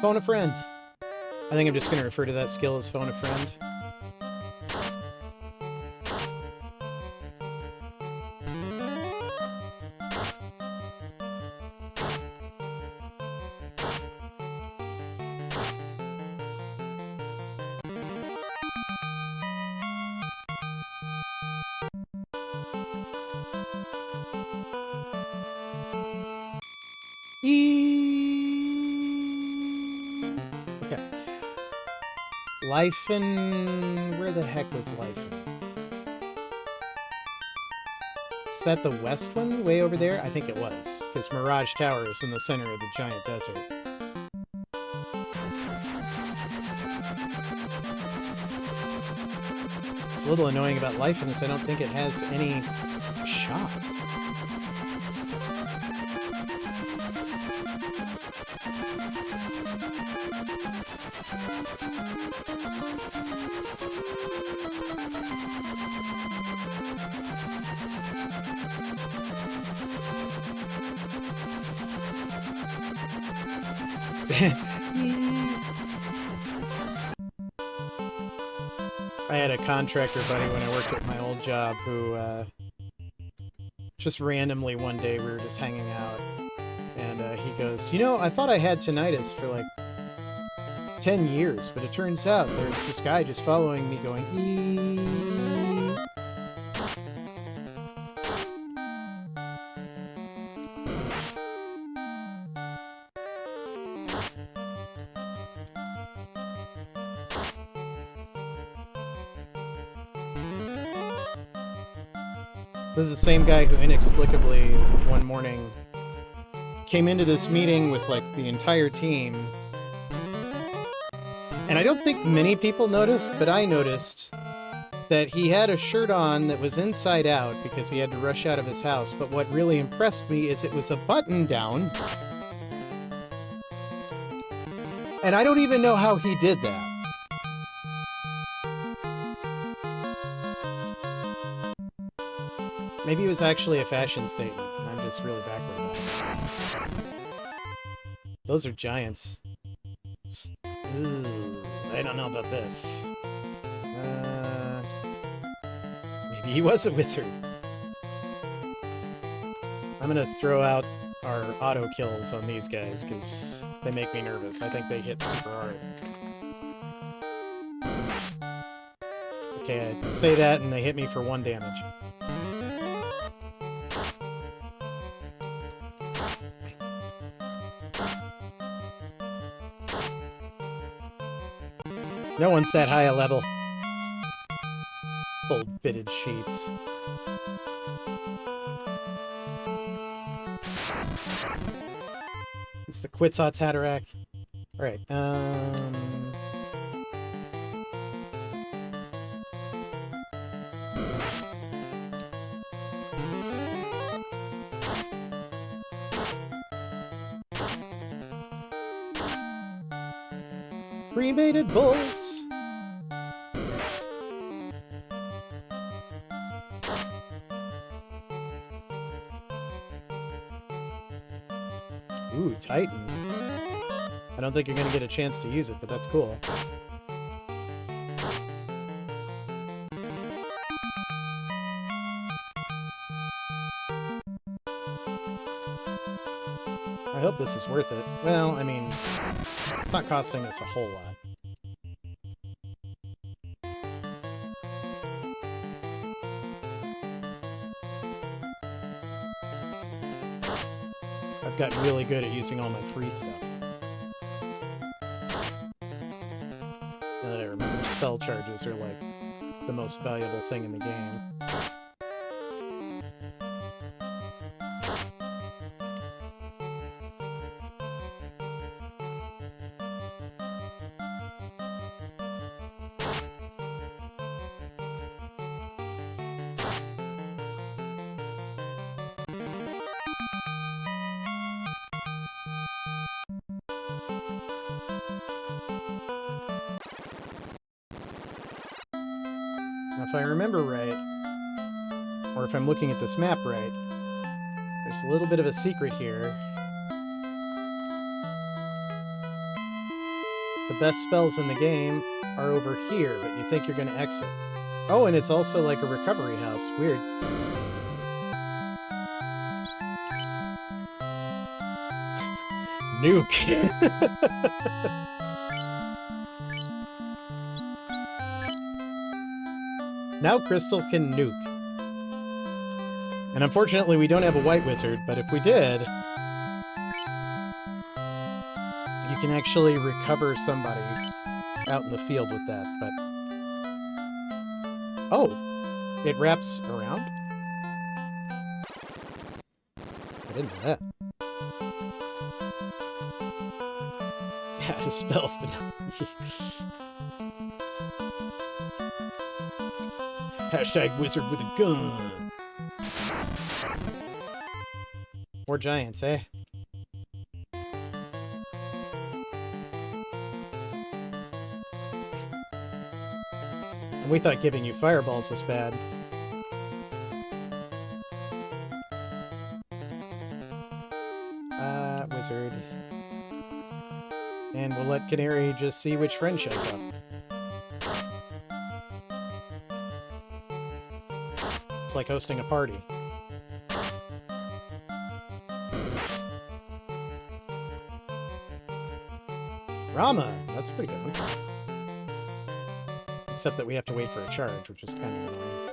Phone a friend. I think I'm just going to refer to that skill as phone a friend. Okay. Lifen... Where the heck was Lifen? Is that the west one? Way over there? I think it was. Because Mirage Tower is in the center of the giant desert. What's a little annoying about Lifen is I don't think it has any shots. I had a contractor buddy when I worked at my old job who just randomly one day we were just hanging out and he goes, you know, I thought I had tinnitus for like 10 years, but it turns out there's this guy just following me going, eee. This is the same guy who inexplicably one morning came into this meeting with like the entire team. And I don't think many people noticed, but I noticed that he had a shirt on that was inside out because he had to rush out of his house. But what really impressed me is it was a button down. And I don't even know how he did that. Maybe it was actually a fashion statement. I'm just really backward about it. Those are giants. Ooh, I don't know about this. Maybe he was a wizard. I'm gonna throw out our auto kills on these guys because they make me nervous. I think they hit super hard. Okay, I say that and they hit me for 1 damage. No one's that high a level. Old fitted sheets. It's the Quetzal's Hatterack. Alright, Cremated bulls! Ooh, Titan. I don't think you're gonna get a chance to use it, but that's cool. I hope this is worth it. Well, I mean, it's not costing us a whole lot. I've gotten really good at using all my free stuff. Now that I remember, spell charges are like the most valuable thing in the game. Now, if I remember right, or if I'm looking at this map right, there's a little bit of a secret here. The best spells in the game are over here, but you think you're going to exit. Oh, and it's also like a recovery house. Weird. Nuke. Now Crystal can nuke. And unfortunately, we don't have a white wizard, but if we did, you can actually recover somebody out in the field with that, but... Oh! It wraps around? I didn't know that. Yeah, his spells, but no. Hashtag wizard with a gun. More giants, eh? And we thought giving you fireballs was bad. Wizard. And we'll let Canary just see which friend shows up. It's like hosting a party. Rama! That's a pretty good one. Except that we have to wait for a charge, which is kind of annoying.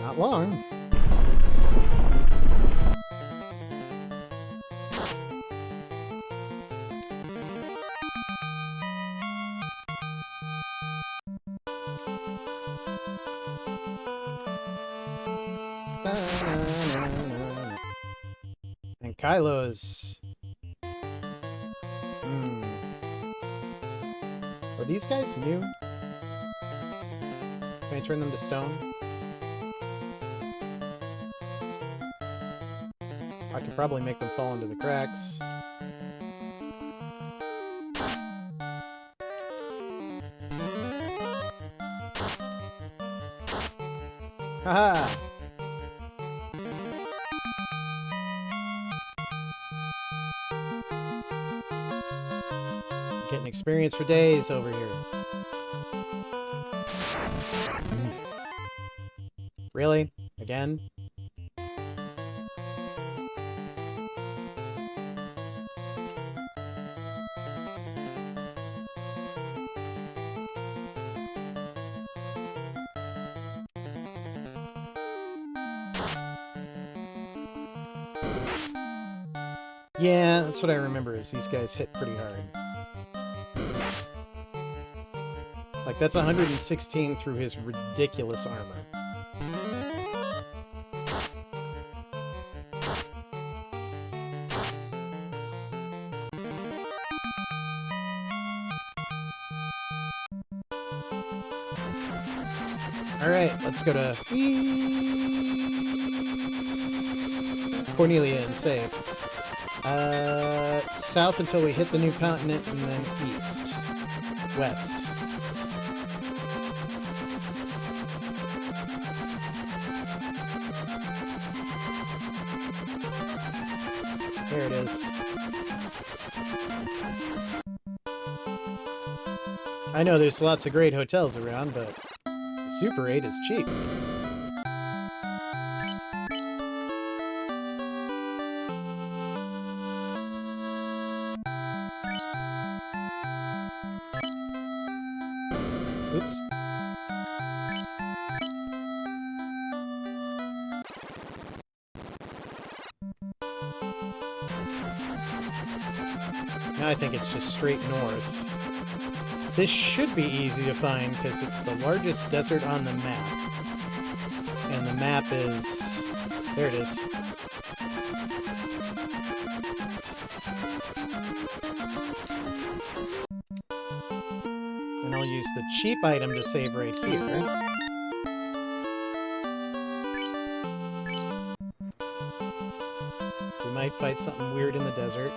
Not long. And Kylo's... Are these guys new? Can I turn them to stone? I could probably make them fall into the cracks. Haha! Getting experience for days over here. Really? Again? Yeah, that's what I remember, is these guys hit pretty hard. Like, that's 116 through his ridiculous armor. Alright, let's go to Cornelia and save. South until we hit the new continent, and then east. West. There it is. I know there's lots of great hotels around, but Super 8 is cheap. Oops. Now I think it's just straight north. This should be easy to find because it's the largest desert on the map. And the map is... there it is. And I'll use the cheap item to save right here. We might fight something weird in the desert.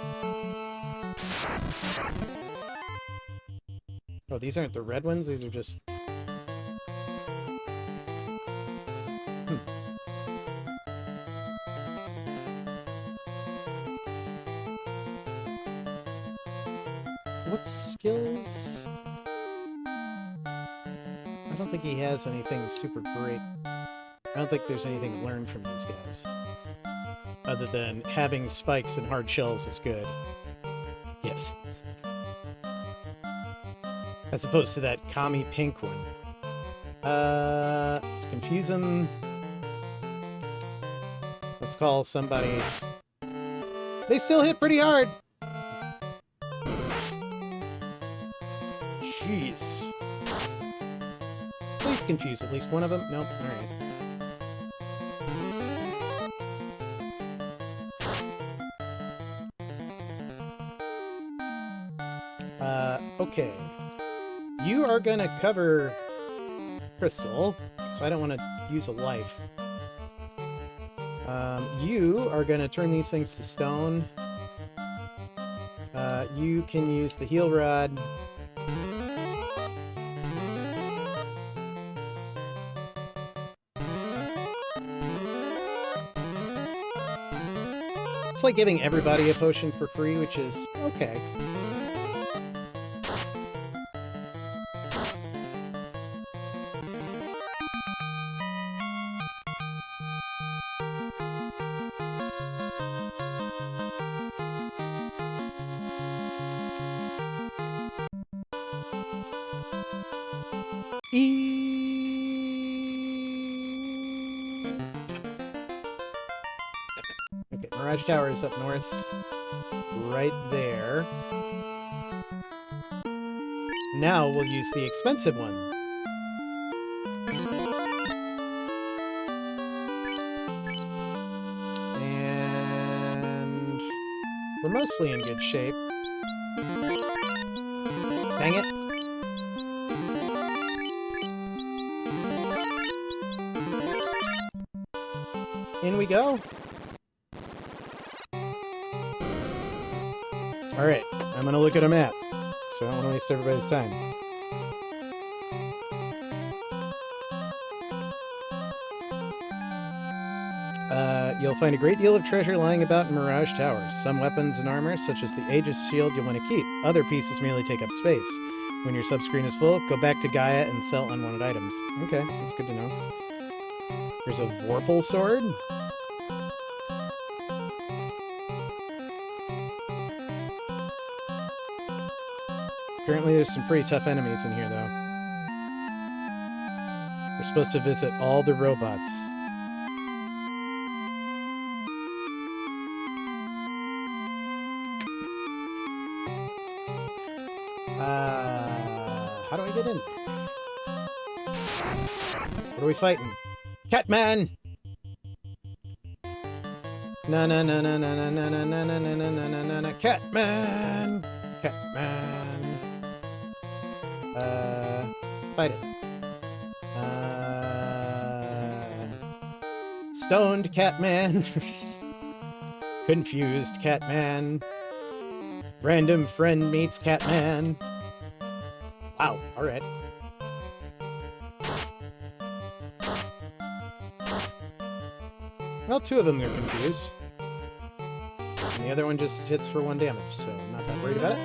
Oh, these aren't the red ones, these are just... What skills? I don't think he has anything super great. I don't think there's anything to learn from these guys. Other than having spikes and hard shells is good. Yes. As opposed to that commie pink one. Let's confuse him. Let's call somebody. They still hit pretty hard! Jeez. Please confuse at least one of them. Nope, alright. Okay. You are gonna cover Crystal, so I don't want to use a life. You are gonna turn these things to stone. You can use the heal rod. It's like giving everybody a potion for free, which is okay. Okay, Mirage Tower is up north. Right there. Now we'll use the expensive one. And we're mostly in good shape. Dang it. In we go. Alright, I'm gonna look at a map, so I don't want to waste everybody's time. You'll find a great deal of treasure lying about in Mirage Towers. Some weapons and armor, such as the Aegis shield, you'll want to keep. Other pieces merely take up space. When your subscreen is full, go back to Gaia and sell unwanted items. Okay, that's good to know. There's a Vorpal sword. Apparently there's some pretty tough enemies in here, though. We're supposed to visit all the robots. How do I get in? What are we fighting? Catman! Na na na na na na na na na na na na na na na Catman! Catman! Fight it. Stoned Catman! Confused Catman. Random friend meets Catman. Wow, alright. Well, two of them are confused. And the other one just hits for 1 damage, so I'm not that worried about it.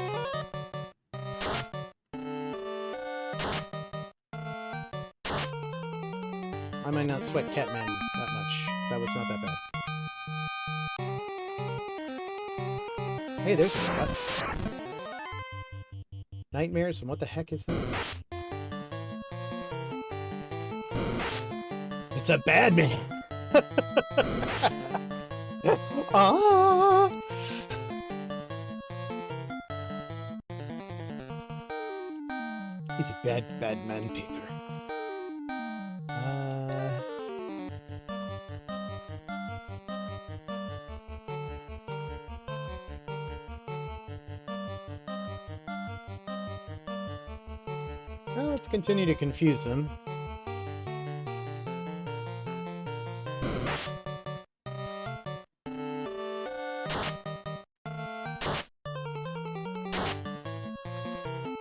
I might not sweat Catman that much. That was not that bad. Hey, there's a spot. Nightmares, and what the heck is that? It's a bad man! Ah! He's a bad, bad man, Peter. Well, let's continue to confuse them.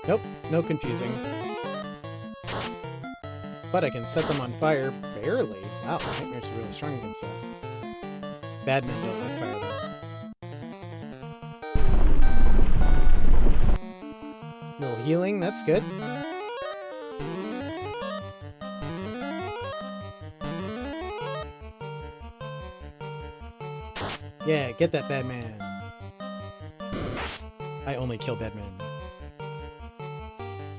Nope, no confusing. But I can set them on fire, barely. Wow, Nightmares are really strong against that. Bad men don't like fire, though. Little healing, that's good. Yeah, get that bad man. I only kill bad men.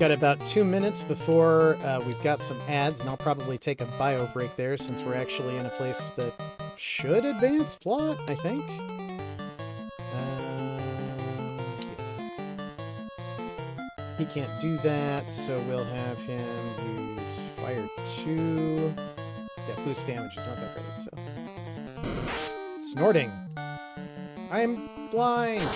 Got about 2 minutes before we've got some ads, and I'll probably take a bio break there since we're actually in a place that should advance plot, I think. Yeah. He can't do that, so we'll have him use Fire 2. Yeah, boost damage is not that great, so... Snorting! I'm blind!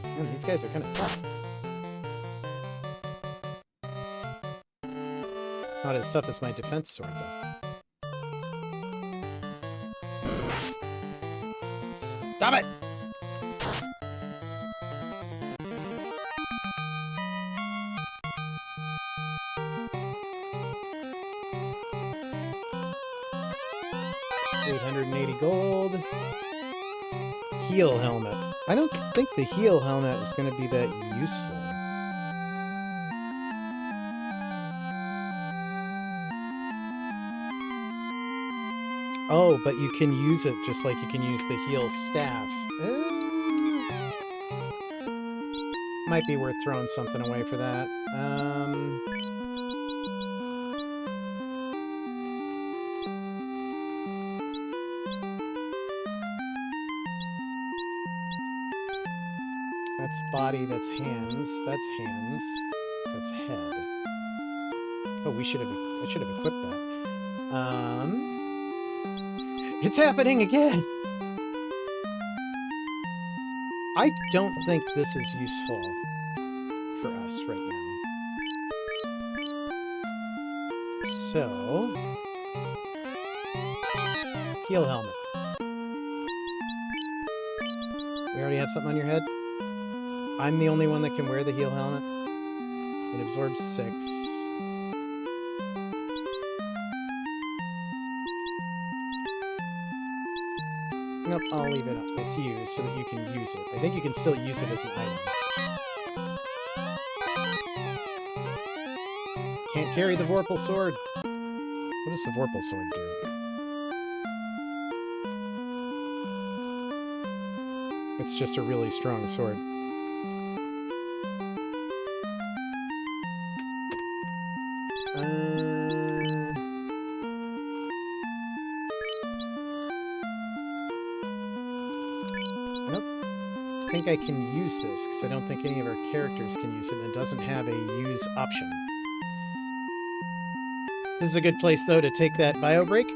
Man, these guys are kind of tough. Not as tough as my defense sword, though. Stop it! $880 gold. Heal helmet. I don't think the heal helmet is going to be that useful. Oh, but you can use it just like you can use the heal staff. Might be worth throwing something away for that. That's body, that's hands, that's hands, that's head. Oh, I should have equipped that. It's happening again! I don't think this is useful for us right now. So... Heal helmet. We already have something on your head? I'm the only one that can wear the heal helmet. It absorbs 6. Nope, I'll leave it up with you so that you can use it. I think you can still use it as an item. Can't carry the Vorpal sword. What does the Vorpal sword do? It's just a really strong sword. I think I can use this, because I don't think any of our characters can use it, and it doesn't have a use option. This is a good place, though, to take that bio break.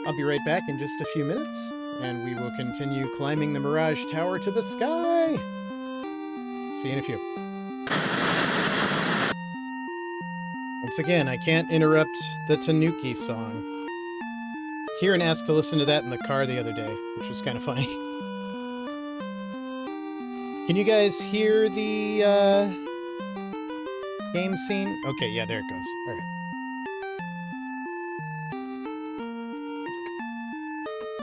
I'll be right back in just a few minutes, and we will continue climbing the Mirage Tower to the sky. See you in a few. Once again, I can't interrupt the Tanuki song. Kieran asked to listen to that in the car the other day, which was kind of funny. Can you guys hear the game scene? Okay, yeah, there it goes. All right.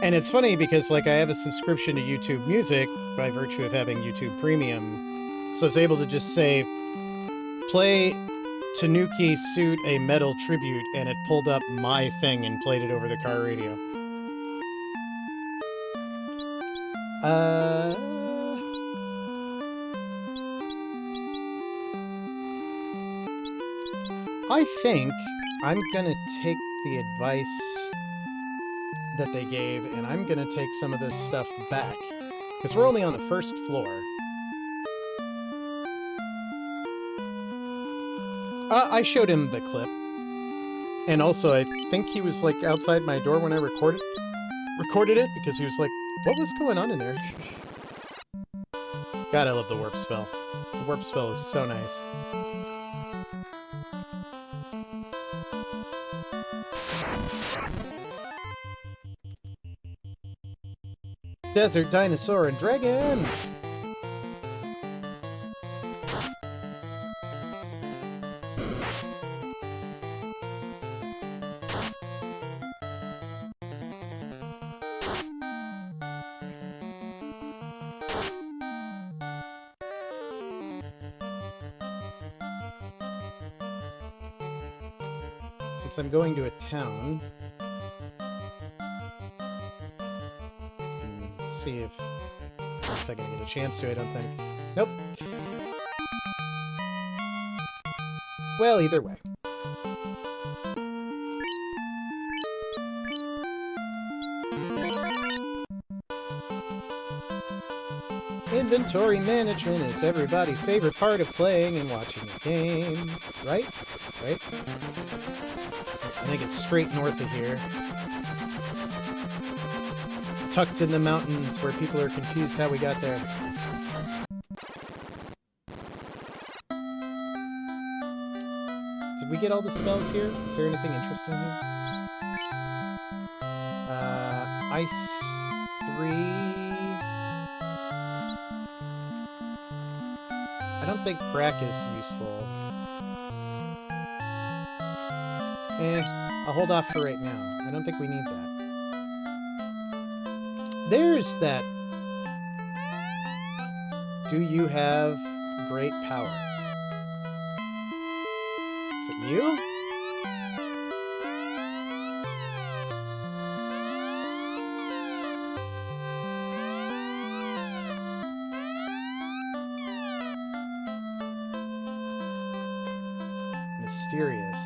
And it's funny because, like, I have a subscription to YouTube Music by virtue of having YouTube Premium, so I was able to just say, play Tanuki Suit a Metal Tribute, and it pulled up my thing and played it over the car radio. I think I'm gonna take the advice that they gave, and I'm gonna take some of this stuff back, because we're only on the first floor. I showed him the clip, and also I think he was like outside my door when I recorded it, because he was like, what was going on in there? God, I love the warp spell. The warp spell is so nice. Desert dinosaur and dragon! Since I'm going to a town, see if I'm gonna get a chance to, I don't think. Nope. Well, either way. Inventory management is everybody's favorite part of playing and watching a game. Right? Right? I think it's straight north of here. Tucked in the mountains where people are confused how we got there. Did we get all the spells here? Is there anything interesting here? Ice 3. I don't think crack is useful. I'll hold off for right now. I don't think we need that. There's that. Do you have great power? Is it you? Mysterious.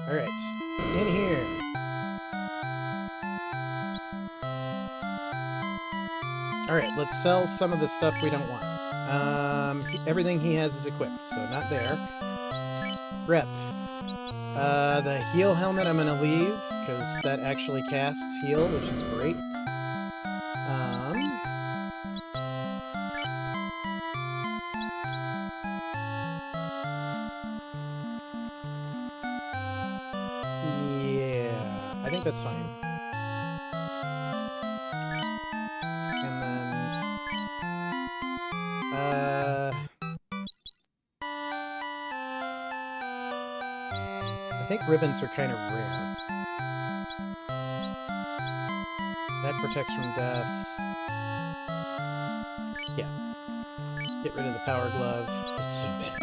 Alright, in here. Alright, let's sell some of the stuff we don't want. Everything he has is equipped, so not there. Rep. The heal helmet I'm gonna leave, because that actually casts heal, which is great. Yeah, I think that's fine. And then, I think ribbons are kind of rare. That protects from death. Yeah. Get rid of the power glove. It's so bad.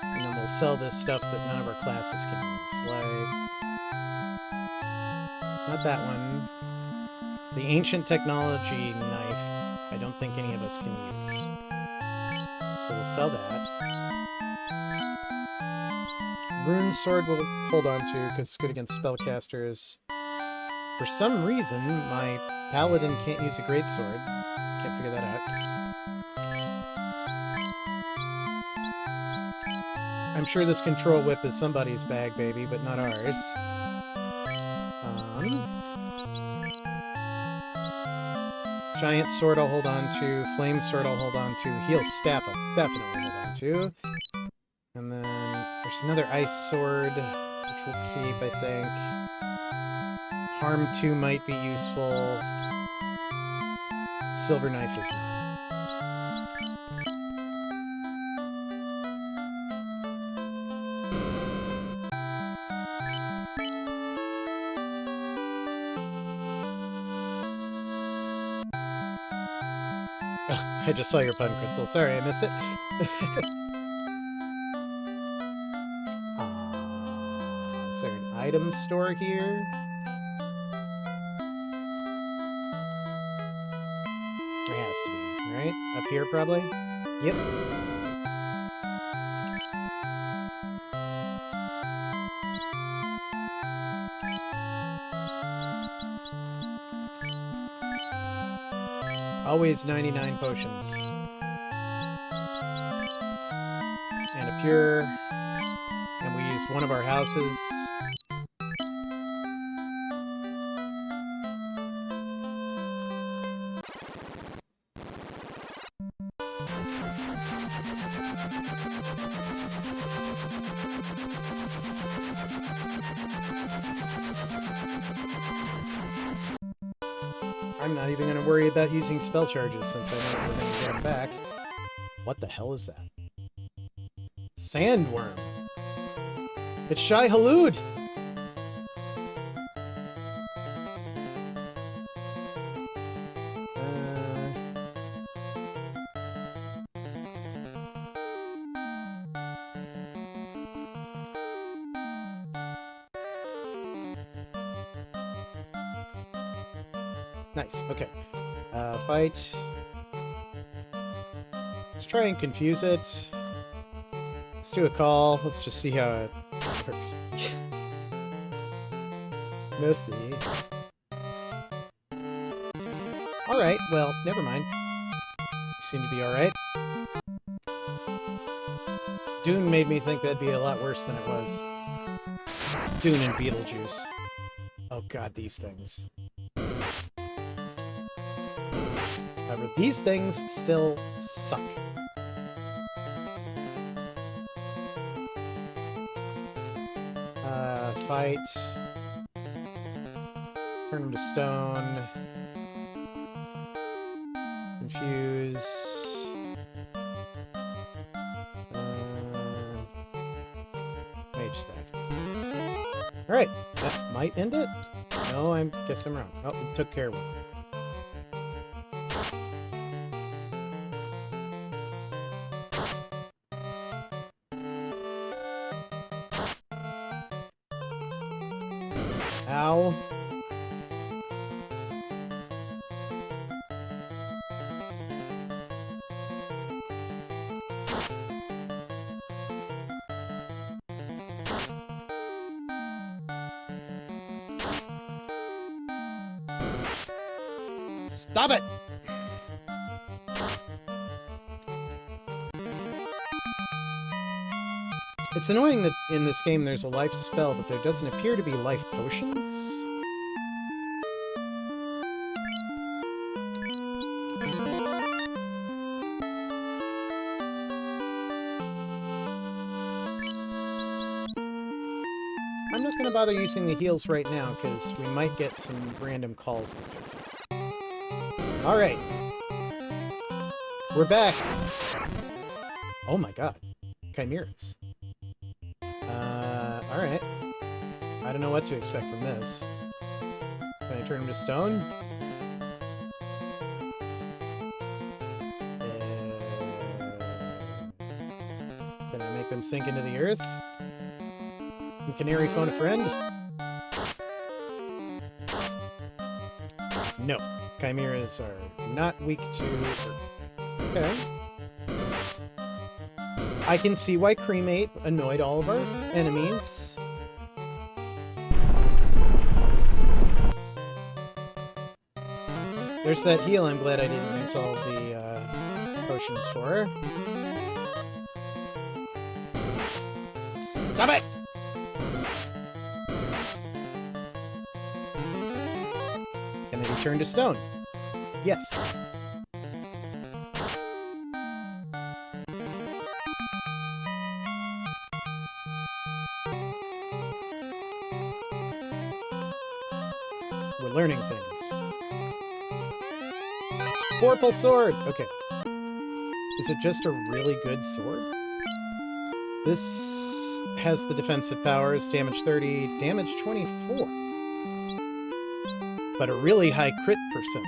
And then we'll sell this stuff that none of our classes can use. Like, not that one. The ancient technology knife, I don't think any of us can use. So we'll sell that. Rune sword we'll hold on to because it's good against spellcasters. For some reason, my paladin can't use a greatsword. Can't figure that out. I'm sure this control whip is somebody's bag, baby, but not ours. Giant sword I'll hold on to. Flame sword I'll hold on to. Heal staff I'll definitely hold on to. And then there's another ice sword, which we'll keep, I think. Harm 2 might be useful. Silver knife is not. I just saw your pun, Crystal. Sorry, I missed it. Is there an item store here? There has to be, right? Up here, probably? Yep. Always 99 potions. And a pure. And we used one of our houses. I'm not even going to worry about using spell charges since I know we're going to get them back. What the hell is that? Sandworm. It's Shai Halud. Nice, okay. Fight. Let's try and confuse it. Let's do a call. Let's just see how it works. Mostly. Alright, well, never mind. You seem to be alright. Dune made me think that'd be a lot worse than it was. Dune and Beetlejuice. Oh god, these things. However, these things still suck. Fight. Turn them to stone. Confuse. Mage stack. Alright, that might end it? No, I guess I'm wrong. Oh, it took care of it. Ow. Stop it! It's annoying that in this game there's a life spell, but there doesn't appear to be life potions. I'm not going to bother using the heals right now, because we might get some random calls that fix it. Alright. We're back. Oh my god. Chimeras. Alright. I don't know what to expect from this. Can I turn them to stone? Can I make them sink into the earth? Can Canary phone a friend? No. Chimeras are not weak to... Okay. I can see why Cremate annoyed all of our enemies. There's that heal I'm glad I didn't use all the potions for. Stop it! Can they be turned to stone? Yes. We're learning things. Vorpal sword! Okay. Is it just a really good sword? This has the defensive powers, damage 30, damage 24. But a really high crit percent.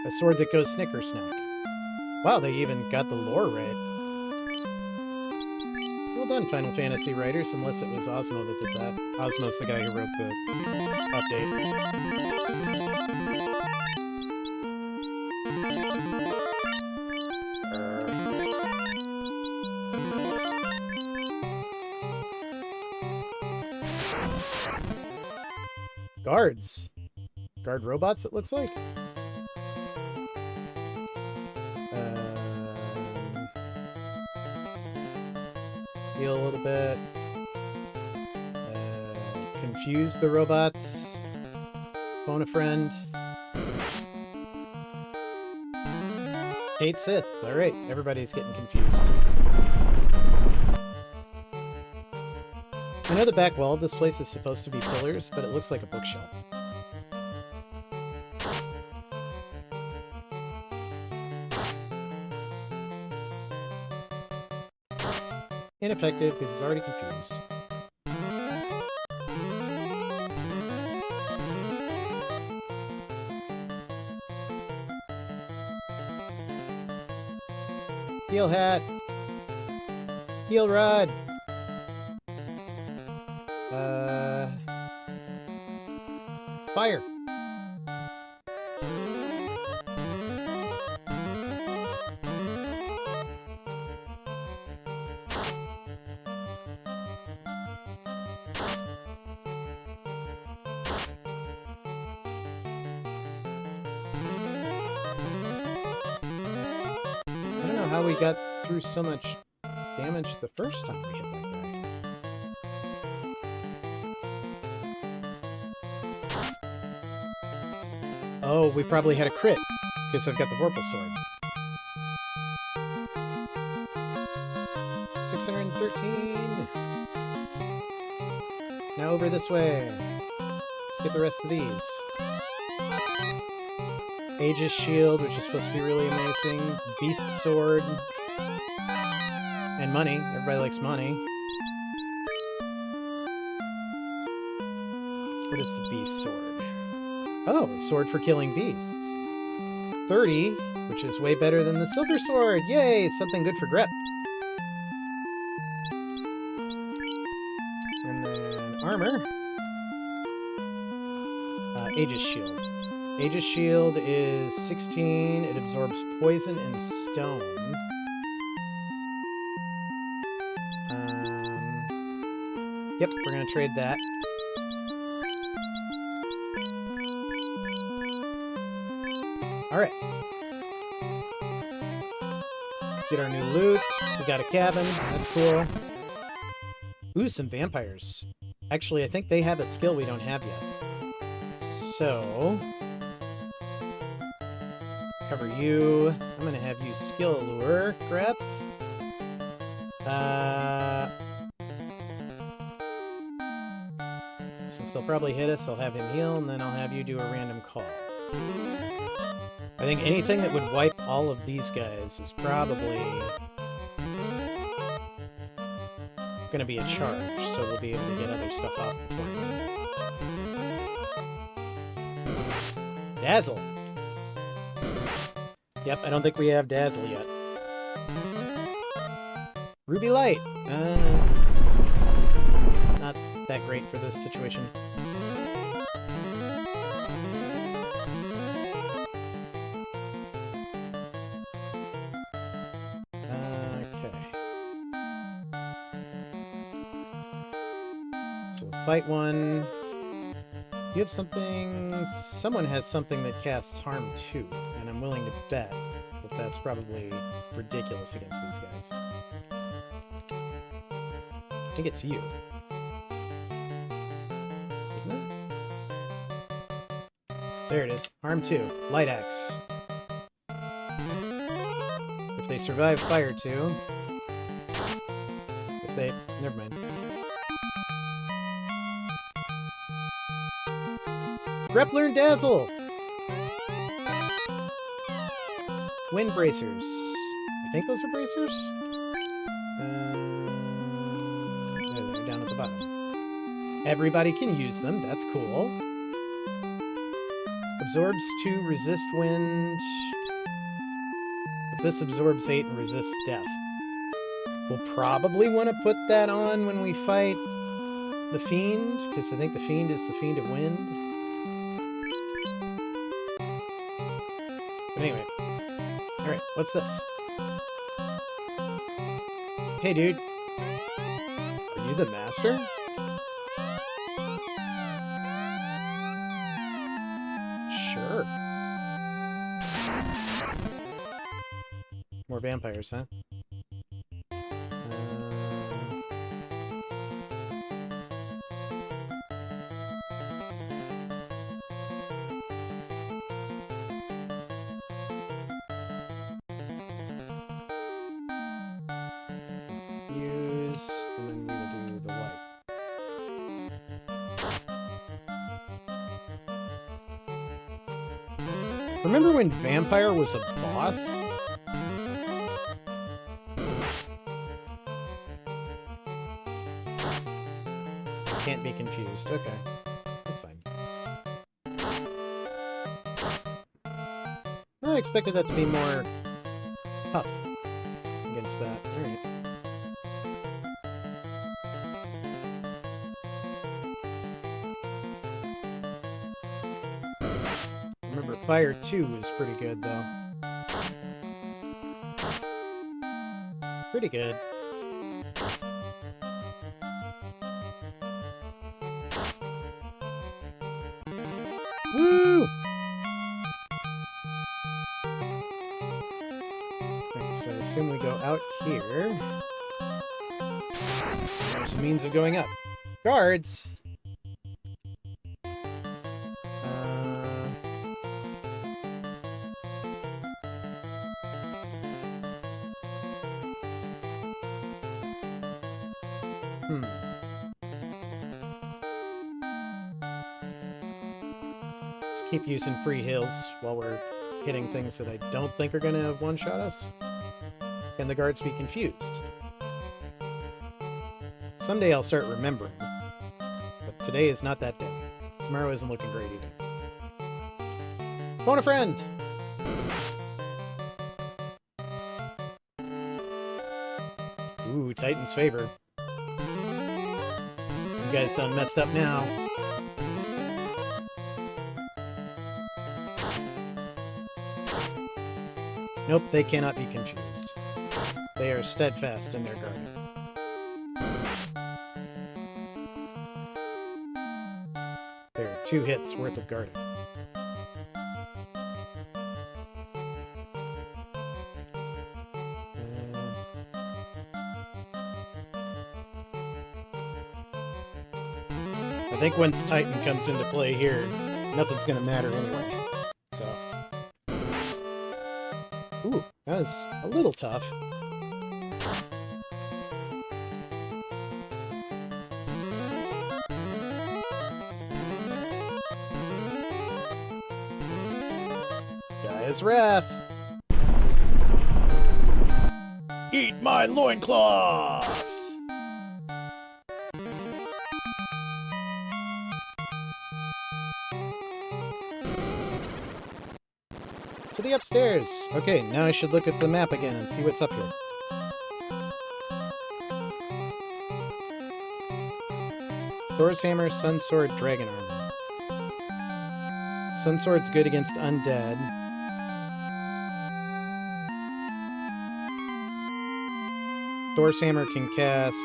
A sword that goes snicker snack. Wow, they even got the lore right. Well done, Final Fantasy writers, unless it was Osmo that did that. Osmo's the guy who wrote the update. Guards. Guard robots, it looks like. Heal a little bit. Confuse the robots. Phone a friend. Hate Sith. Alright, everybody's getting confused. I know the back wall of this place is supposed to be pillars, but it looks like a bookshelf. Ineffective because it's already confused. Heal hat. Heal rod. Fire. I don't know how we got through so much damage the first time we hit that guy. Oh, we probably had a crit, because I've got the Vorpal sword. 613! Now over this way. Let's get the rest of these. Aegis shield, which is supposed to be really amazing. Beast sword. And money. Everybody likes money. What is the beast sword? Oh, sword for killing beasts. 30, which is way better than the silver sword. Yay! Something good for Grep. And then armor. Aegis shield. Aegis shield is 16. It absorbs poison and stone. Yep, we're gonna trade that. Alright. Get our new loot. We got a cabin. That's cool. Ooh, some vampires. Actually, I think they have a skill we don't have yet. So... cover you. I'm gonna have you skill allure. Grab. Since they'll probably hit us, I'll have him heal, and then I'll have you do a random call. I think anything that would wipe all of these guys is probably going to be a charge, so we'll be able to get other stuff off beforehand. Dazzle! Yep, I don't think we have Dazzle yet. Ruby Light! Not that great for this situation. Fight one. You have something... Someone has something that casts harm too. and I'm willing to bet that that's probably ridiculous against these guys. I think it's you. Isn't it? There it is. Harm 2. Light Axe. If they survive Fire 2... If they... Never mind. Grappler and Dazzle! Wind Bracers. I think those are bracers? There they are, down at the bottom. Everybody can use them. That's cool. Absorbs 2, resist wind. But this absorbs 8 and resists death. We'll probably want to put that on when we fight the Fiend, because I think the Fiend is the Fiend of Wind. But anyway. Alright, what's this? Hey, dude. Are you the master? Sure. More vampires, huh? Use, and then we will do the light. Remember when Vampire was a boss? Can't be confused. Okay. That's fine. I expected that to be more tough against that. Alright. Remember, Fire 2 is pretty good, though. Pretty good. Woo! Okay, so I assume we go out here. There's a means of going up. Guards! Let's keep using free heals while we're hitting things that I don't think are going to one-shot us. Can the guards be confused? Someday I'll start remembering. But today is not that day. Tomorrow isn't looking great either. Phone a friend! Ooh, Titan's favor. You guys done messed up now. Nope, they cannot be confused. They are steadfast in their guarding. There are 2 hits worth of guarding. I think once Titan comes into play here, nothing's going to matter anyway. So. Ooh, that was a little tough. Gaia's Wrath! Eat my loincloth! To the upstairs! Okay, now I should look at the map again and see what's up here. Thor's Hammer, Sun Sword, Dragon Armor. Sun Sword's good against undead. Thor's Hammer can cast...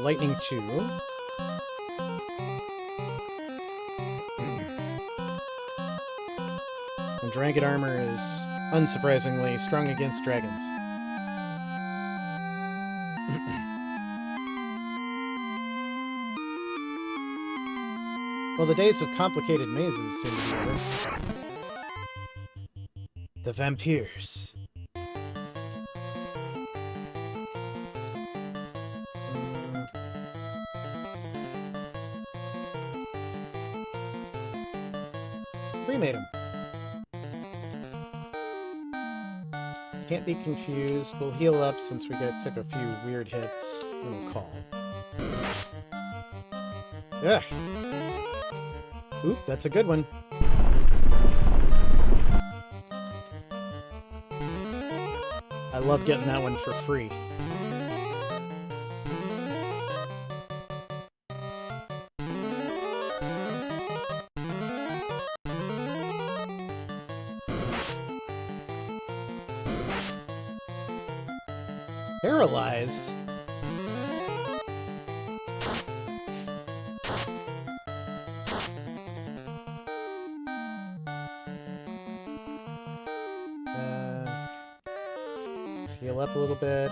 Lightning 2. And dragon armor is, unsurprisingly, strong against dragons. Well, the days of complicated mazes seem to be over. The vampires. Cremate him. Can't be confused. We'll heal up since we took a few weird hits. And we'll call. Ugh. Oop, that's a good one. I love getting that one for free. Paralyzed? Let's heal up a little bit.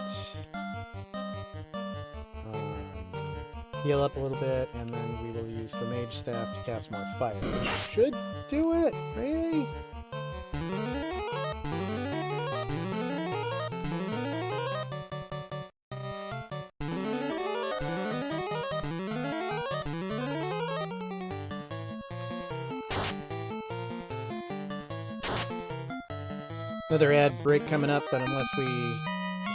Heal up a little bit, and then we will use the mage staff to cast more fire, which should do it, maybe? Another ad break coming up, but unless we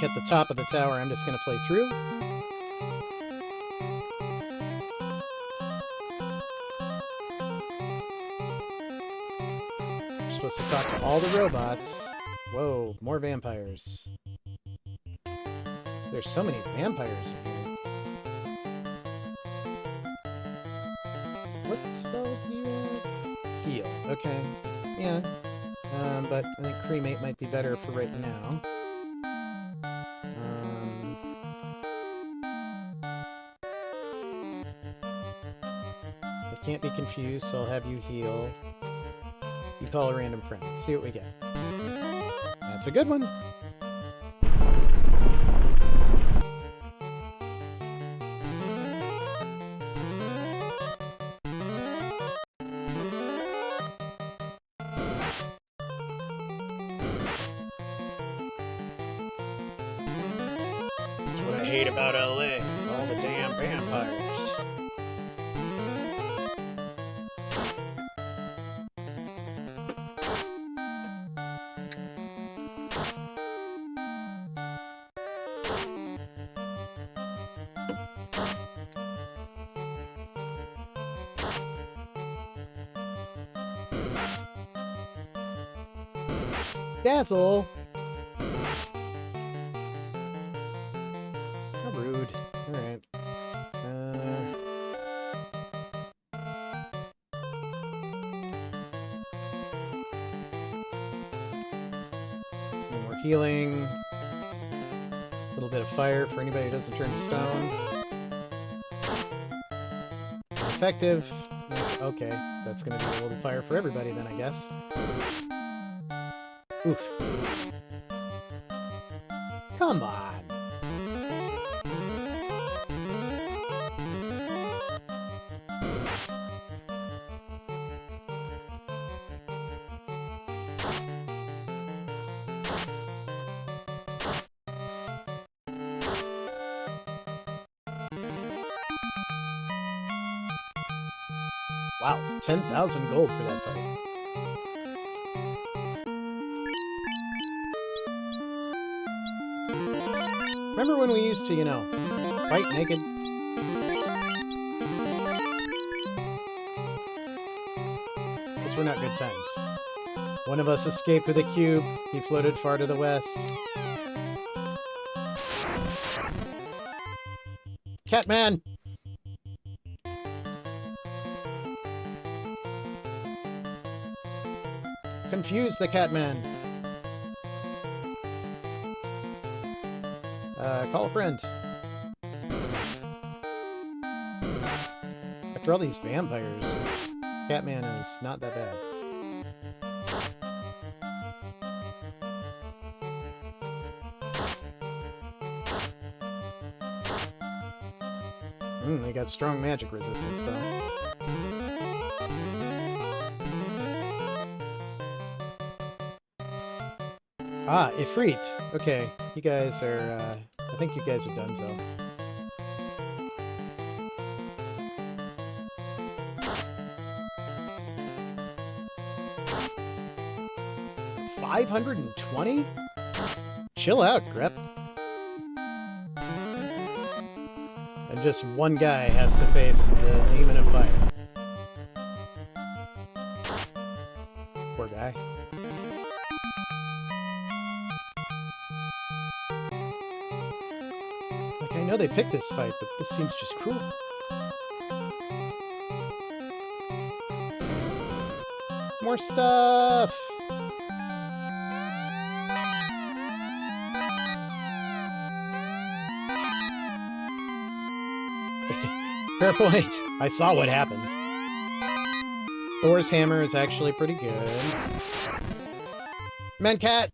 hit the top of the tower, I'm just going to play through. We're supposed to talk to all the robots. Whoa, more vampires. There's so many vampires in here. What spell do you have? Heal. Okay. Yeah. But I think cremate might be better for right now. I can't be confused, so I'll have you heal. You call a random friend. See what we get. That's a good one. Hate about LA. All the damn vampires. Dazzle! Rude. Alright. More healing. A little bit of fire for anybody who doesn't turn to stone. Effective. Okay, that's gonna be a little fire for everybody then, I guess. Oof. Come on! Wow, 10,000 gold for that fight. Remember when we used to, you know, fight naked? Those were not good times. One of us escaped with a cube. He floated far to the west. Catman! Confuse the Catman. Call a friend. After all these vampires, Catman is not that bad. they got strong magic resistance, though. Ah, Ifrit. Okay, you guys are, I think you guys are done, so. $520? Chill out, Grep. And just one guy has to face the Demon of Fire. Poor guy. Like, I know they picked this fight, but this seems just cruel. More stuff! Fair point. I saw what happens. Thor's hammer is actually pretty good. Mencat!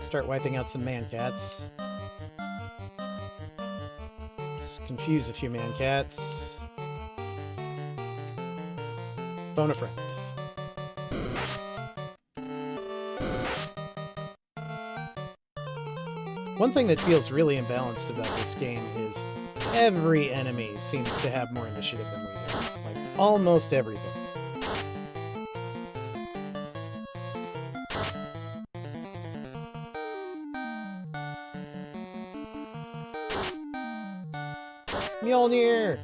Start wiping out some man-cats. Let's confuse a few man-cats. Phone a friend. One thing that feels really imbalanced about this game is every enemy seems to have more initiative than we do. Like, almost everything. Mjolnir!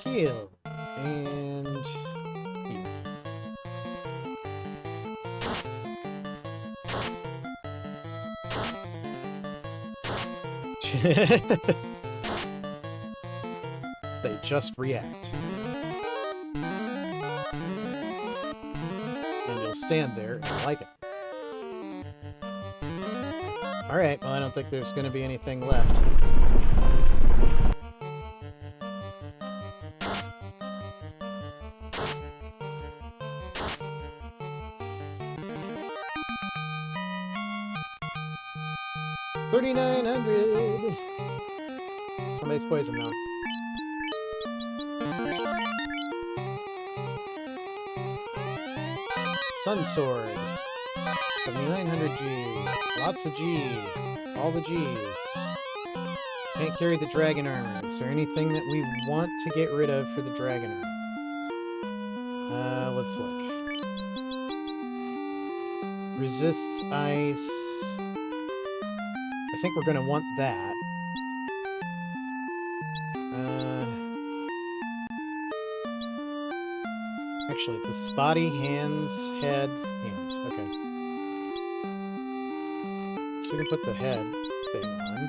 Heal. And heal. They just react. And you'll stand there and like it. Alright, well I don't think there's going to be anything left. $3,900. Somebody's poison now. Sun Sword. 7,900 G. Lots of G. All the G's. Can't carry the dragon armor. Is there anything that we want to get rid of for the dragon armor? Let's look. Resists ice. I think we're going to want that. Actually, this body, hands, head, hands. Okay. So we can put the head thing on.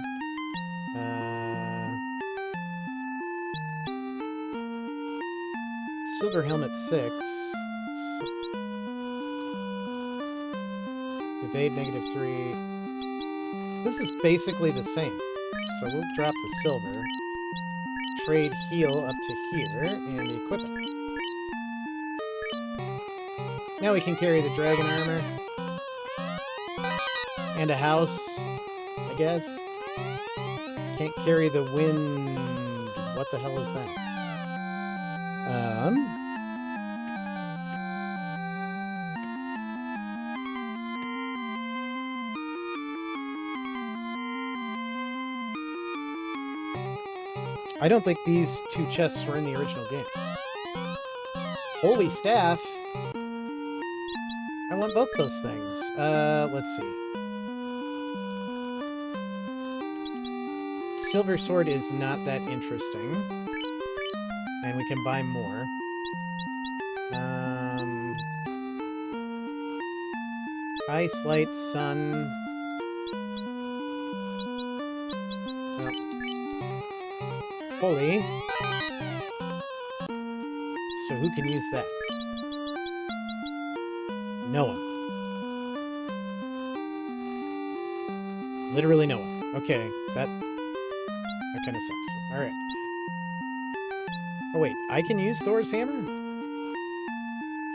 Silver helmet 6. Evade -3. This is basically the same. So we'll drop the silver. Trade heal up to here and equip it. Now we can carry the dragon armor. And a house, I guess. Can't carry the wind. What the hell is that? I don't think these two chests were in the original game. Holy Staff! I want both those things. Let's see. Silver Sword is not that interesting. And we can buy more. Ice, light, sun. Holy. So who can use that? No one. Literally no one. Okay, that kind of sucks. Alright. Oh wait, I can use Thor's hammer? And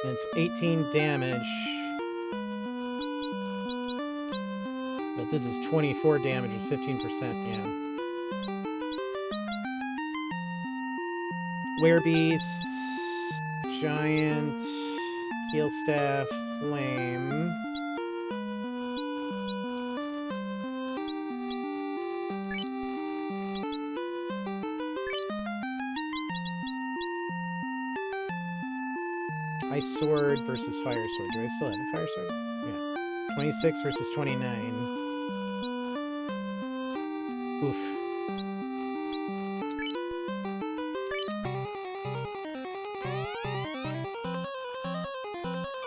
it's 18 damage. But this is 24 damage with 15%, yeah. Werebeasts, giant, heal staff, flame. Ice sword versus fire sword. Do I still have a fire sword? Yeah. 26 versus 29. Oof.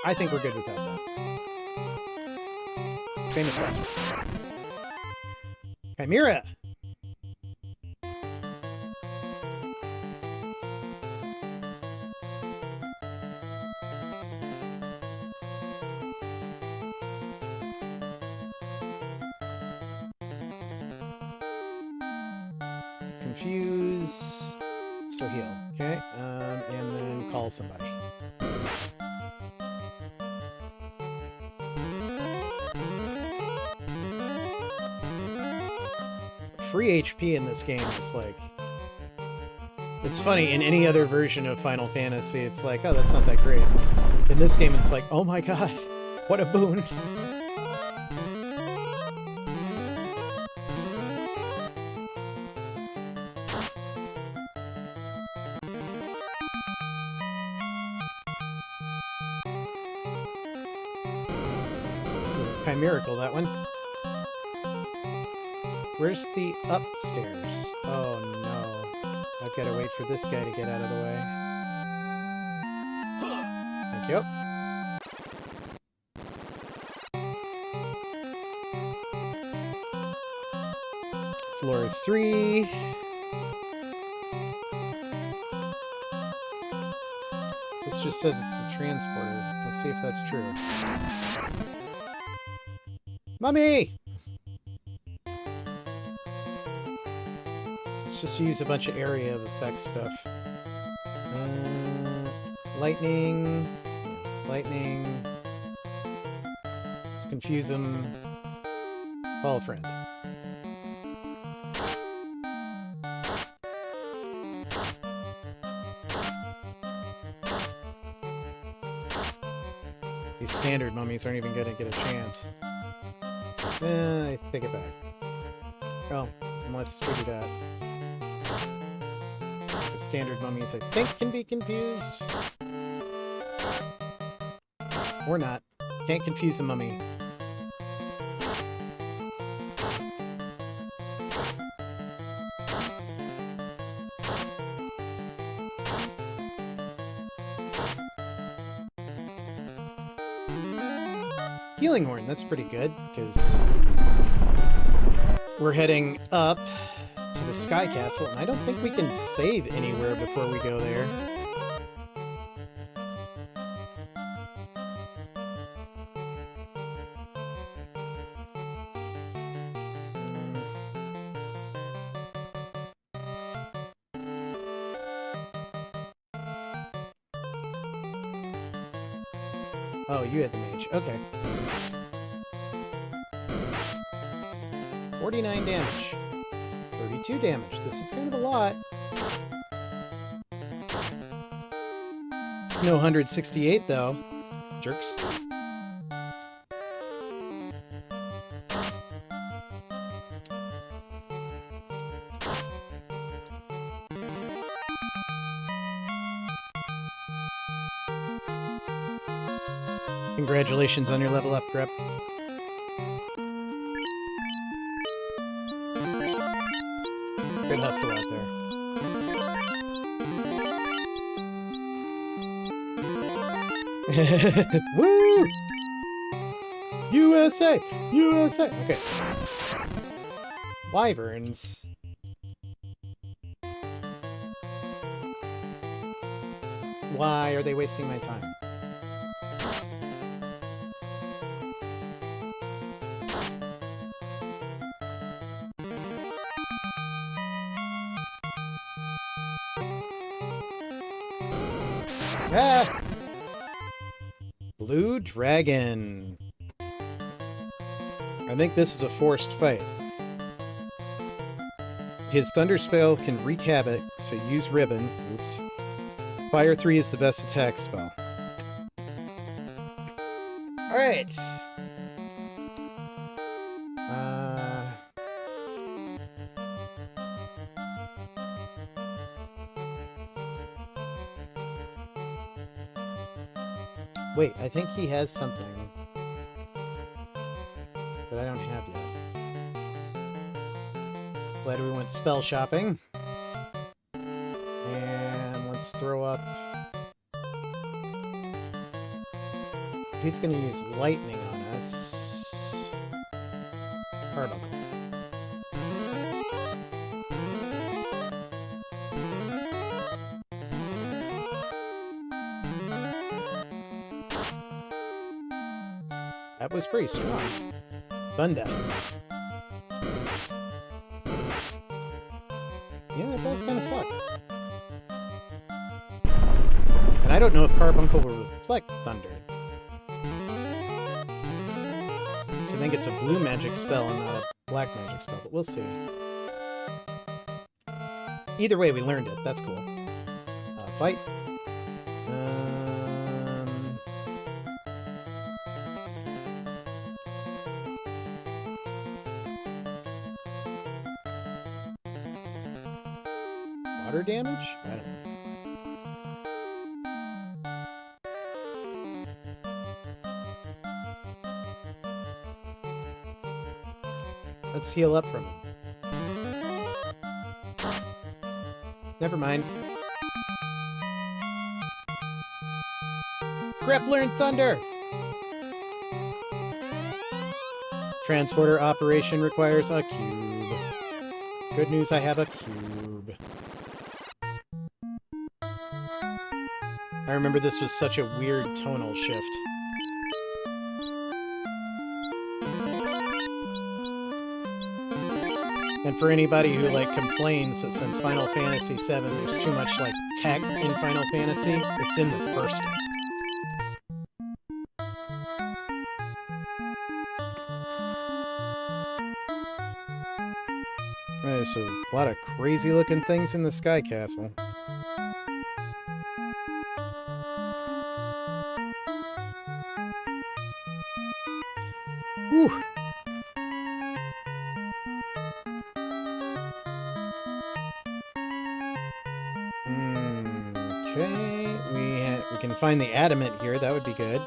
I think we're good without that. Famous last words. Chimera! Confuse. So heal. Okay. And then call somebody. Free HP in this game is like... It's funny, in any other version of Final Fantasy, it's like, oh, that's not that great. In this game, it's like, oh my god, what a boon. Chimerical, that one. Where's the upstairs? Oh no. I've got to wait for this guy to get out of the way. Thank you. Floor 3. This just says it's the transporter. Let's see if that's true. Mummy! Just use a bunch of area of effect stuff. Lightning. Lightning. Let's confuse them. Call a friend. These standard mummies aren't even going to get a chance. I take it back. Oh, unless we do that. Standard mummies, I think, can be confused. Or not. Can't confuse a mummy. Healing Horn, that's pretty good, because we're heading up to the Sky Castle, and I don't think we can save anywhere before we go there. Oh, you had the mage. Okay. 49 damage. 32 damage. This is kind of a lot. It's no 168, though. Jerks. Congratulations on your level up, Grep. Good hustle out there. Woo! USA! USA! Okay. Wyverns. Why are they wasting my time? Ah! Blue Dragon. I think this is a forced fight. His Thunder spell can wreak havoc, so use Ribbon. Oops. Fire 3 is the best attack spell. Alright. Wait, I think he has something that I don't have yet. Glad we went spell shopping. And let's throw up... He's going to use lightning on us. Carbuncle. That was pretty strong. Thunder. Yeah, that does kind of suck. And I don't know if Carbuncle will reflect Thunder. So I think it's a blue magic spell and not a black magic spell, but we'll see. Either way, we learned it. That's cool. Fight. Water damage? I don't know. Let's heal up from him. Never mind. Grappler and Thunder! Transporter operation requires a cube. Good news, I have a cube. I remember this was such a weird tonal shift. And for anybody who, like, complains that since Final Fantasy VII there's too much, like, tech in Final Fantasy, it's in the first one. There's a lot of crazy-looking things in the Sky Castle. Whew. Okay, we can find the adamant here. That would be good.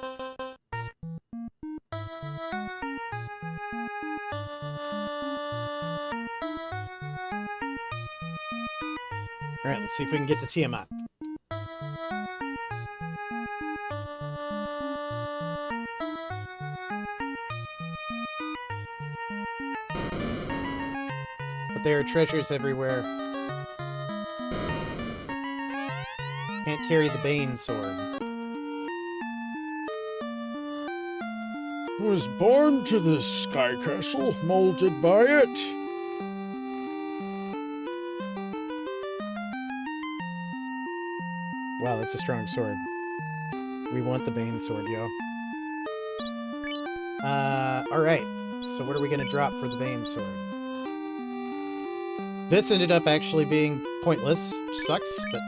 All right, let's see if we can get to Tiamat. But there are treasures everywhere. Can't carry the Bane sword. Was born to this sky castle, molded by it. Wow, that's a strong sword. We want the Bane sword, yo. Alright. So what are we gonna drop for the Bane sword? This ended up actually being pointless, which sucks, but...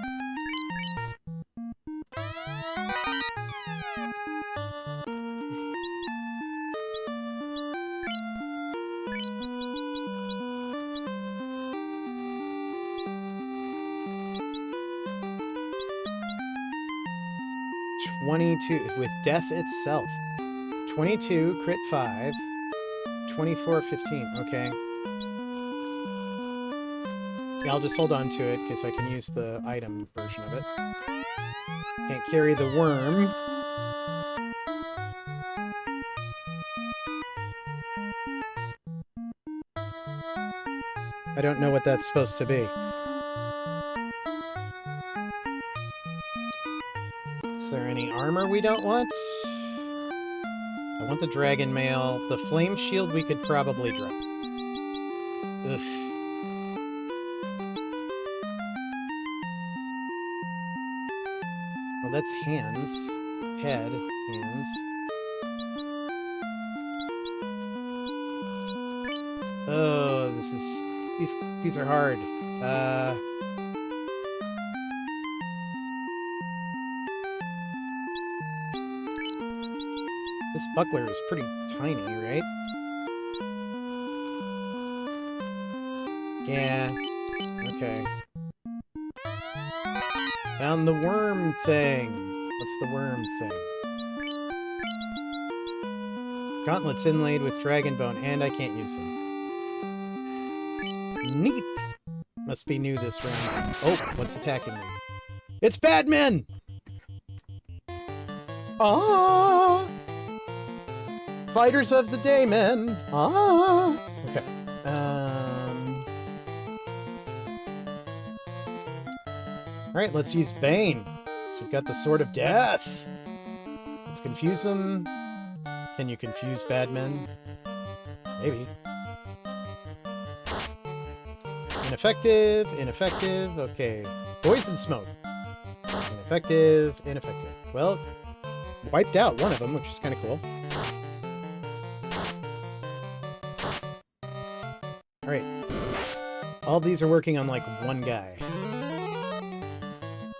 with death itself. 22, crit 5. 24, 15. Okay. Yeah, I'll just hold on to it, because I can use the item version of it. Can't carry the worm. I don't know what that's supposed to be. Is there any armor we don't want? I want the dragon mail. The flame shield we could probably drop. Ugh. Well, that's hands. Head. Hands. Oh, this is... These are hard. This buckler is pretty tiny, right? Yeah. Okay. Found the worm thing. What's the worm thing? Gauntlets inlaid with dragon bone, and I can't use them. Neat! Must be new this round. Oh, what's attacking me? It's Badman! Ah! Fighters of the day, men! Ah! Okay. Alright, let's use Bane. So we've got the Sword of Death. Let's confuse them. Can you confuse bad men? Maybe. Ineffective, ineffective, okay. Poison smoke. Ineffective, ineffective. Well, wiped out one of them, which is kind of cool. Alright. All of these are working on, like, one guy.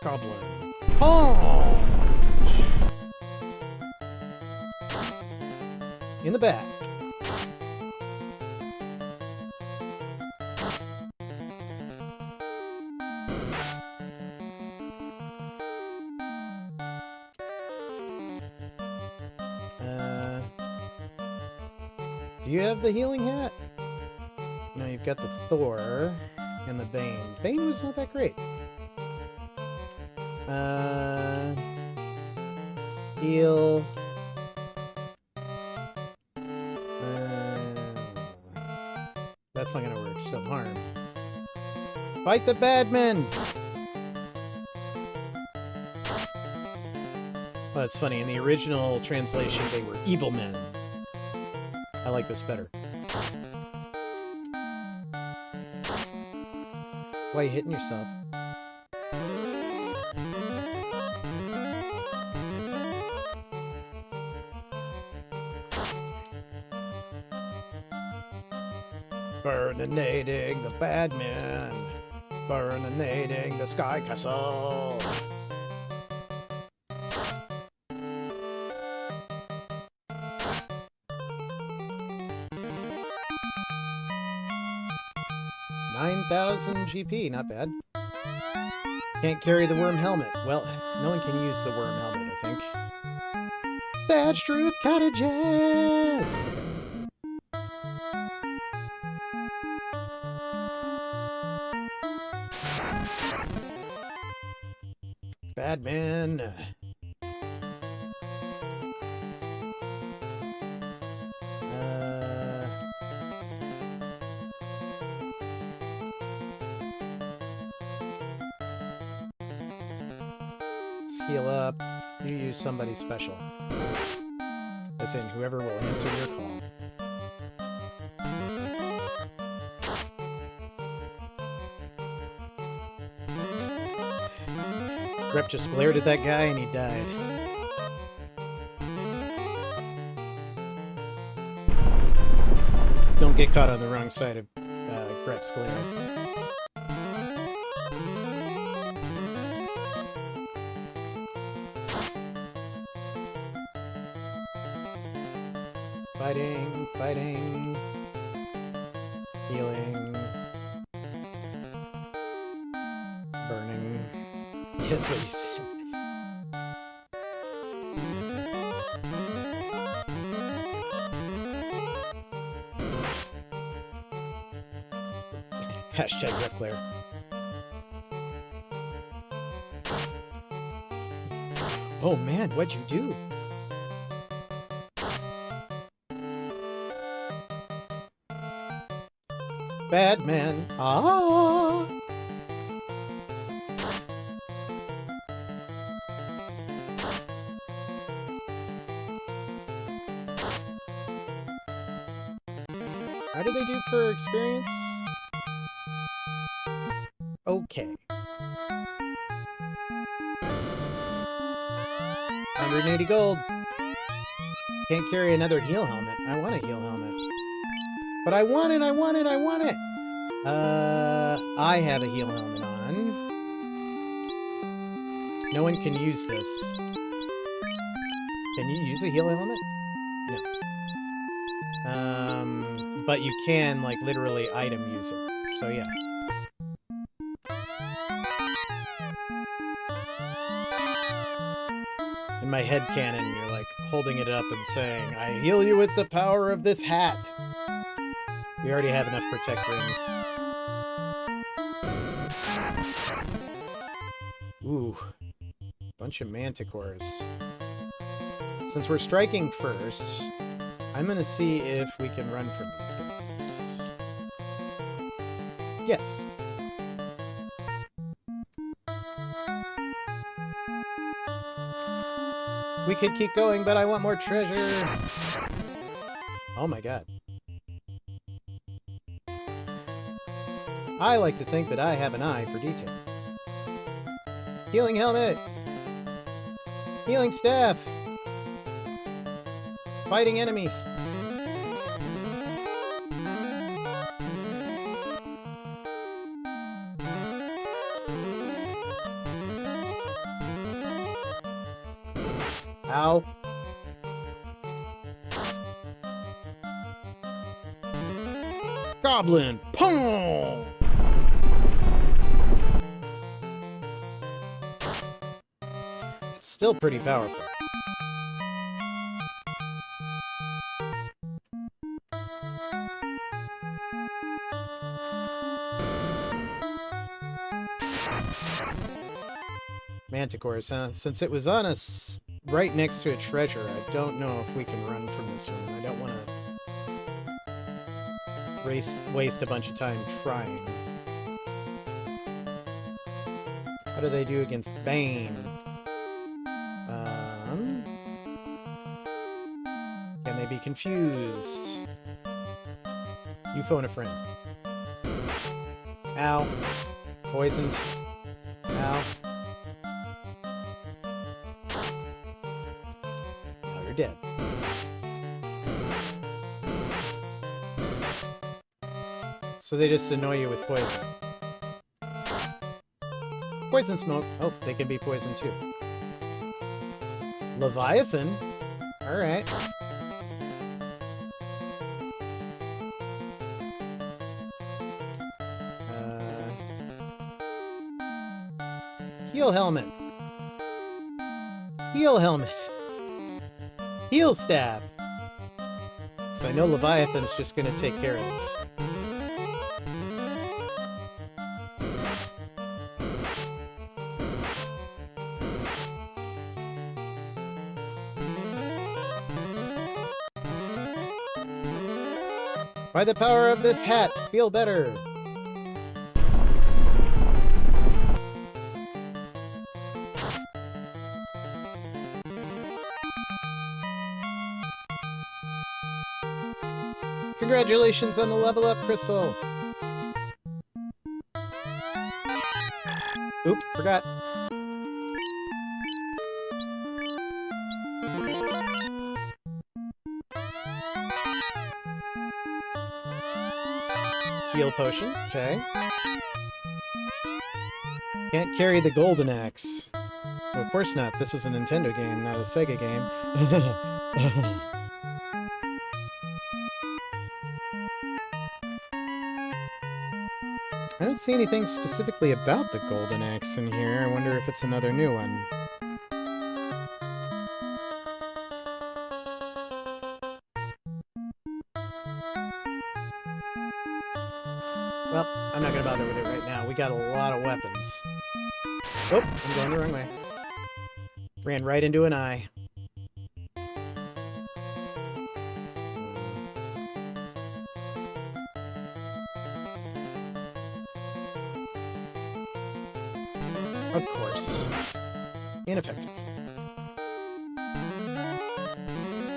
Goblin. Punch! In the back. Do you have the healing hat? No, you've got the Thor and the Bane. Bane was not that great. Heal. That's not gonna work. Some harm. Fight the bad men! Well, that's funny. In the original translation, they were evil men. I like this better. Why are you hitting yourself? Burninating the bad man. Burninating the Sky Castle. GP, not bad. Can't carry the worm helmet. Well, no one can use the worm helmet, I think. Thatch Truth Cottages! Badman. Heal up. You use somebody special. As in, whoever will answer your call. Grep just glared at that guy and he died. Don't get caught on the wrong side of Grep's glare. Fighting, fighting, healing, burning. That's what you said. Hashtag Repclair. Oh man, what'd you do? Bad man. Ah! How do they do for experience? Okay. 180 gold. Can't carry another heal helmet. I want a heal helmet. But I want it, I want it, I want it! I have a heal helmet on. No one can use this. Can you use a heal helmet? No. But you can, like, literally item use it. So, yeah. In my head canon, you're, like, holding it up and saying, I heal you with the power of this hat! We already have enough protect rings. Ooh. Bunch of manticores. Since we're striking first, I'm gonna see if we can run from these guys. Yes. We could keep going, but I want more treasure! Oh my god. I like to think that I have an eye for detail. Healing helmet! Healing staff! Fighting enemy! Ow. Goblin! Pong! It's still pretty powerful. Manticores, huh? Since it was on us right next to a treasure, I don't know if we can run from this room. I don't want to waste a bunch of time trying. How do they do against Bane? Can they be confused? You phone a friend. Ow. Poisoned. Ow. Now you're dead. So they just annoy you with poison. Poison smoke. Oh, they can be poisoned too. Leviathan? Alright. Heal helmet. Heal helmet. Heal staff. So I know Leviathan's just gonna take care of this. By the power of this hat, feel better. Congratulations on the level up, Crystal. Oop, forgot. Heal potion, okay. Can't carry the golden axe. Well, of course not. This was a Nintendo game, not a Sega game. I don't see anything specifically about the golden axe in here. I wonder if it's another new one. Well, I'm not gonna bother with it right now. We got a lot of weapons. Oh, I'm going the wrong way. Ran right into an eye. Of course. Ineffective.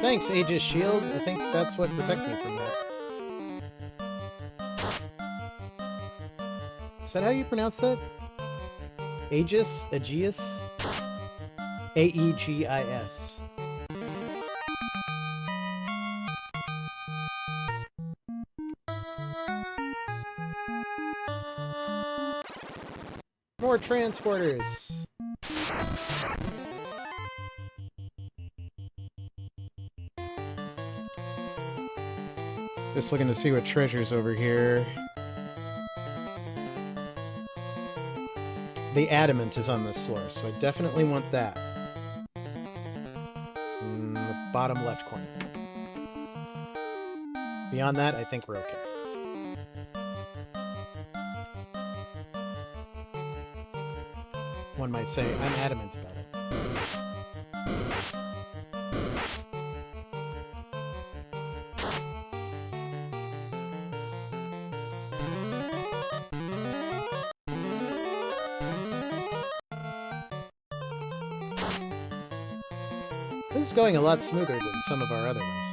Thanks, Aegis Shield. I think that's what protected me from that. Is that how you pronounce that? Aegis? Aegeus? A-E-G-I-S. More transporters. Just looking to see what treasure's over here. The adamant is on this floor, so I definitely want that. It's in the bottom left corner. Beyond that, I think we're okay. One might say, I'm adamant about it. This is going a lot smoother than some of our other ones.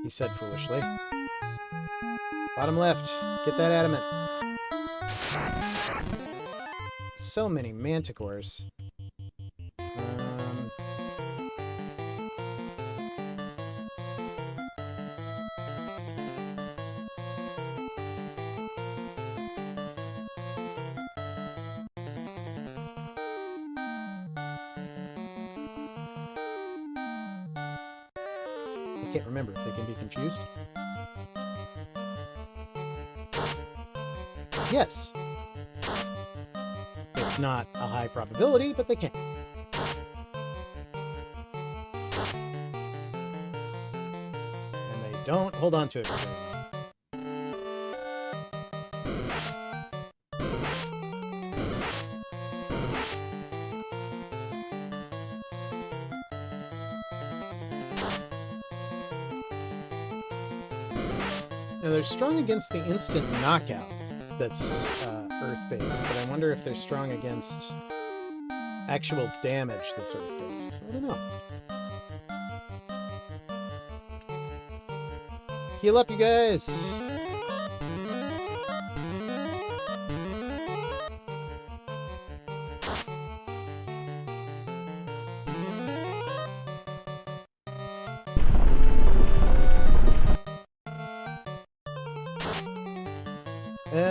He said foolishly. Bottom left. Get that adamant. So many manticores. I can't remember if they can be confused. Yes. It's not a high probability, but they can. And they don't hold on to it. Now, they're strong against the instant knockout that's Earth-based, but I wonder if they're strong against actual damage that's Earth-based. I don't know. Heal up, you guys!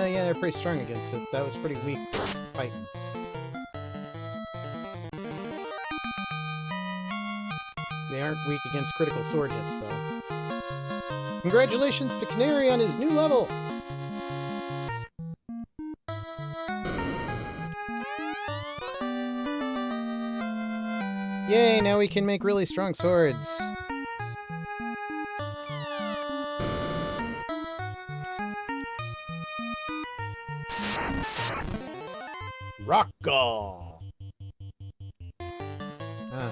Yeah, they're pretty strong against it. That was pretty weak for fighting. They aren't weak against critical sword hits, though. Congratulations to Canary on his new level! Yay, now we can make really strong swords. Rockall! Ah.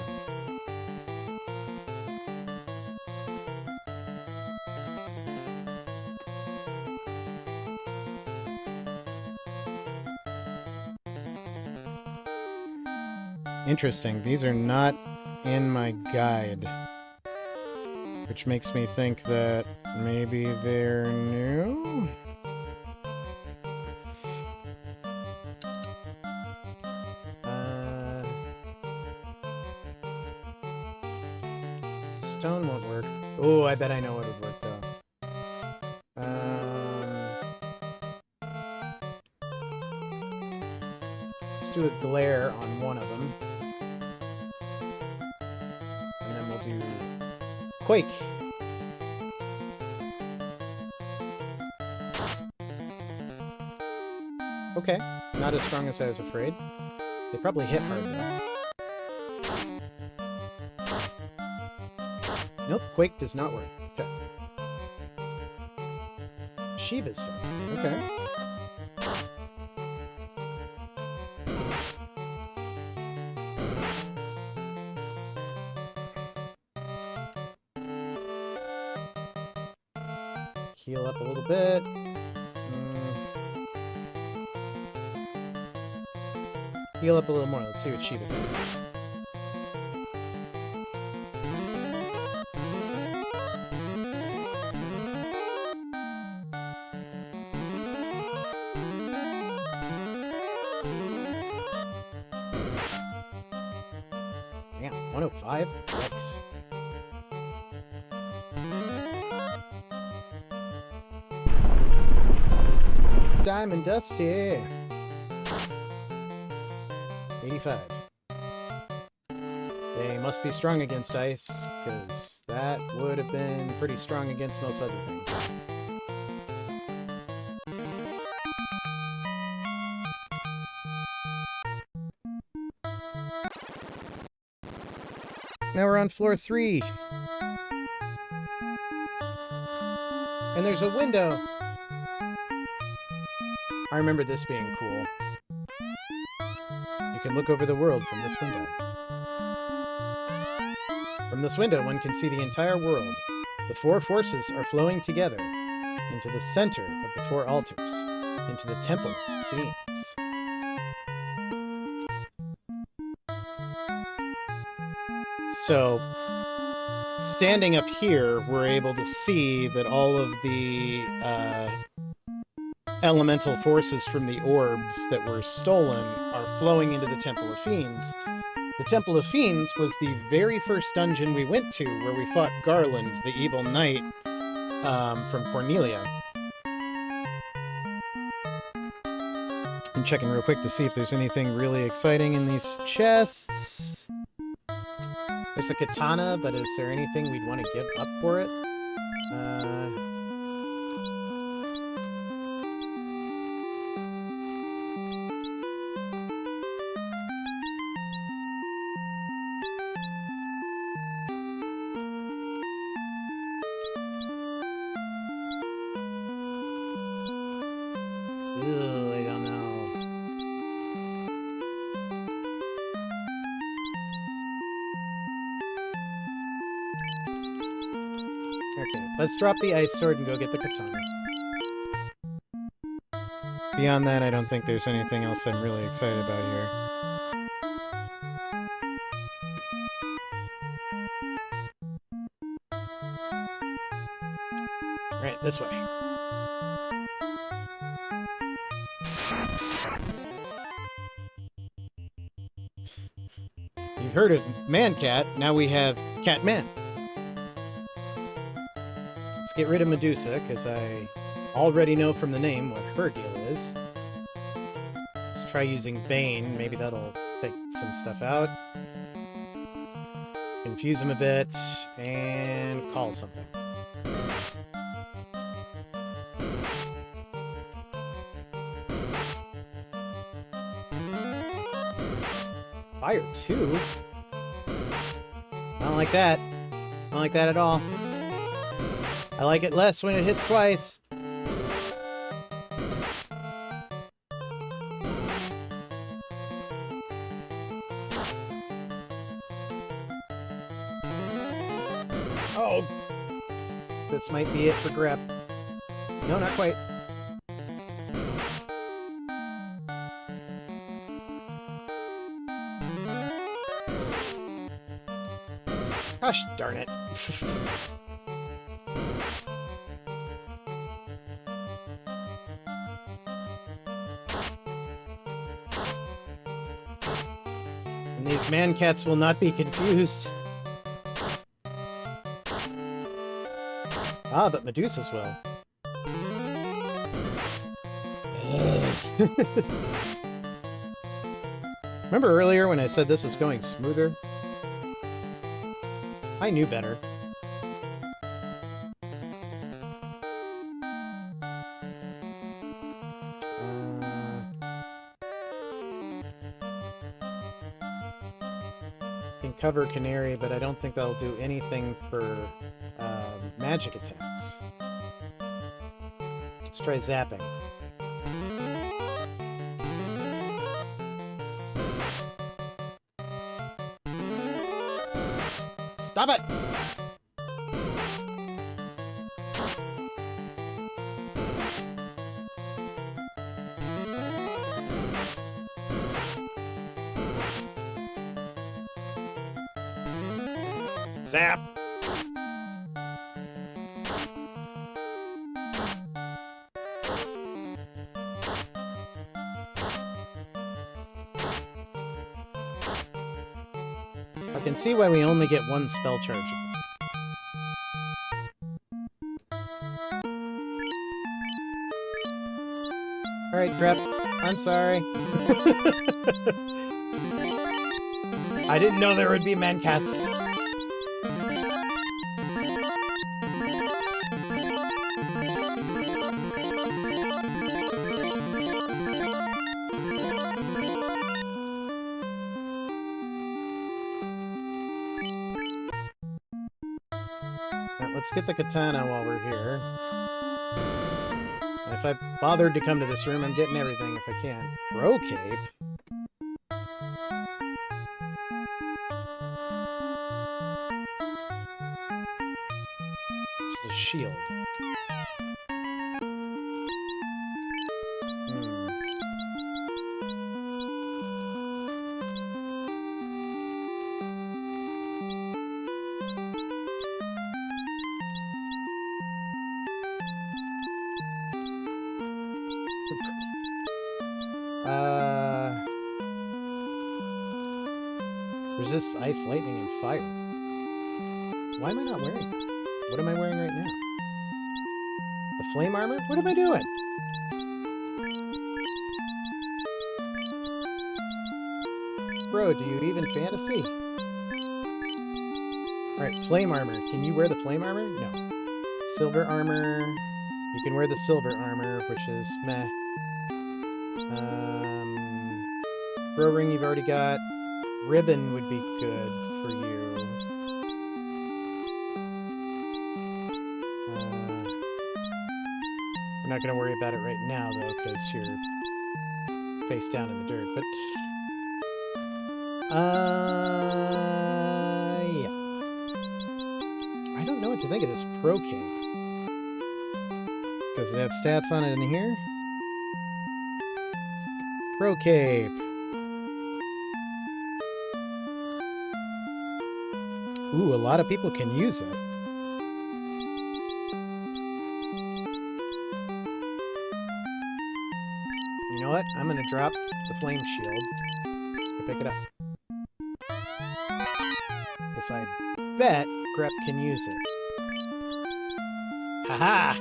Interesting. These are not in my guide. Which makes me think that maybe they're new? Stone won't work. Oh, I bet I know what would work, though. Let's do a glare on one of them. And then we'll do Quake. Okay, not as strong as I was afraid. They probably hit hard, though. Nope, Quake does not work. Okay. Shiva's fine. Okay. heal up a little bit. Heal up a little more. Let's see what Shiva does. Damn, 105? Yikes. Diamond Dusty! 85. They must be strong against ice, because that would have been pretty strong against most other things. Now we're on floor 3. And there's a window. I remember this being cool. You can look over the world from this window. From this window, one can see the entire world. The 4 forces are flowing together into the center of the 4 altars, into the Temple of Fiends. So, standing up here, we're able to see that all of the elemental forces from the orbs that were stolen are flowing into the Temple of Fiends. The Temple of Fiends was the very first dungeon we went to where we fought Garland, the evil knight from Cornelia. I'm checking real quick to see if there's anything really exciting in these chests. There's a katana, but is there anything we'd want to give up for it? Ew, I don't know. Okay, let's drop the ice sword and go get the katana. Beyond that, I don't think there's anything else I'm really excited about here. Right, this way. You've heard of Man-Cat, now we have Cat-Man. Let's get rid of Medusa, because I already know from the name what her deal is. Let's try using Bane, maybe that'll take some stuff out. Confuse him a bit, and call something. Fire 2? I don't like that. I don't like that at all. I like it less when it hits twice. Oh! This might be it for grep. No, not quite. Gosh darn it. And these man-cats will not be confused. Ah, but Medusa's will. Remember earlier when I said this was going smoother? I knew better. Can cover Canary, but I don't think that'll do anything for magic attacks. Let's try zapping. Stop it! Zap! I can see why we only get one spell charge. Alright, Crep. I'm sorry. I didn't know there would be mancats. Right, let's get the katana while we're here. If I bothered to come to this room, I'm getting everything if I can. Bro cape? It's a shield. Resist ice, lightning, and fire. Why am I not wearing that? What am I wearing right now? The flame armor? What am I doing? Bro, do you even fantasy? Alright, flame armor. Can you wear the flame armor? No. Silver armor. You can wear the silver armor, which is meh. Bro ring you've already got. Ribbon would be good for you. We're not going to worry about it right now, though, because you're face down in the dirt. But, yeah. I don't know what to think of this pro cape. Does it have stats on it in here? Pro cape. Ooh, a lot of people can use it. You know what? I'm gonna drop the flame shield to pick it up. Because I bet Grep can use it. Haha!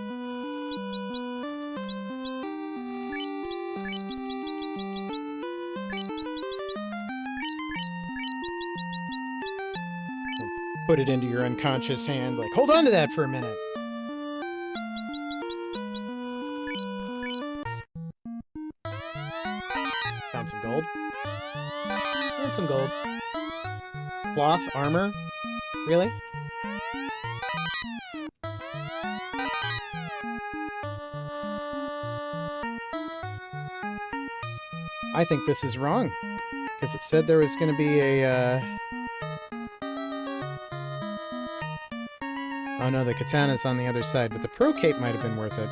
Put it into your unconscious hand, like, hold on to that for a minute. Found some gold. And some gold. Cloth, armor. Really? I think this is wrong. Because it said there was going to be a, Oh no, the katana's on the other side, but the pro cape might have been worth it.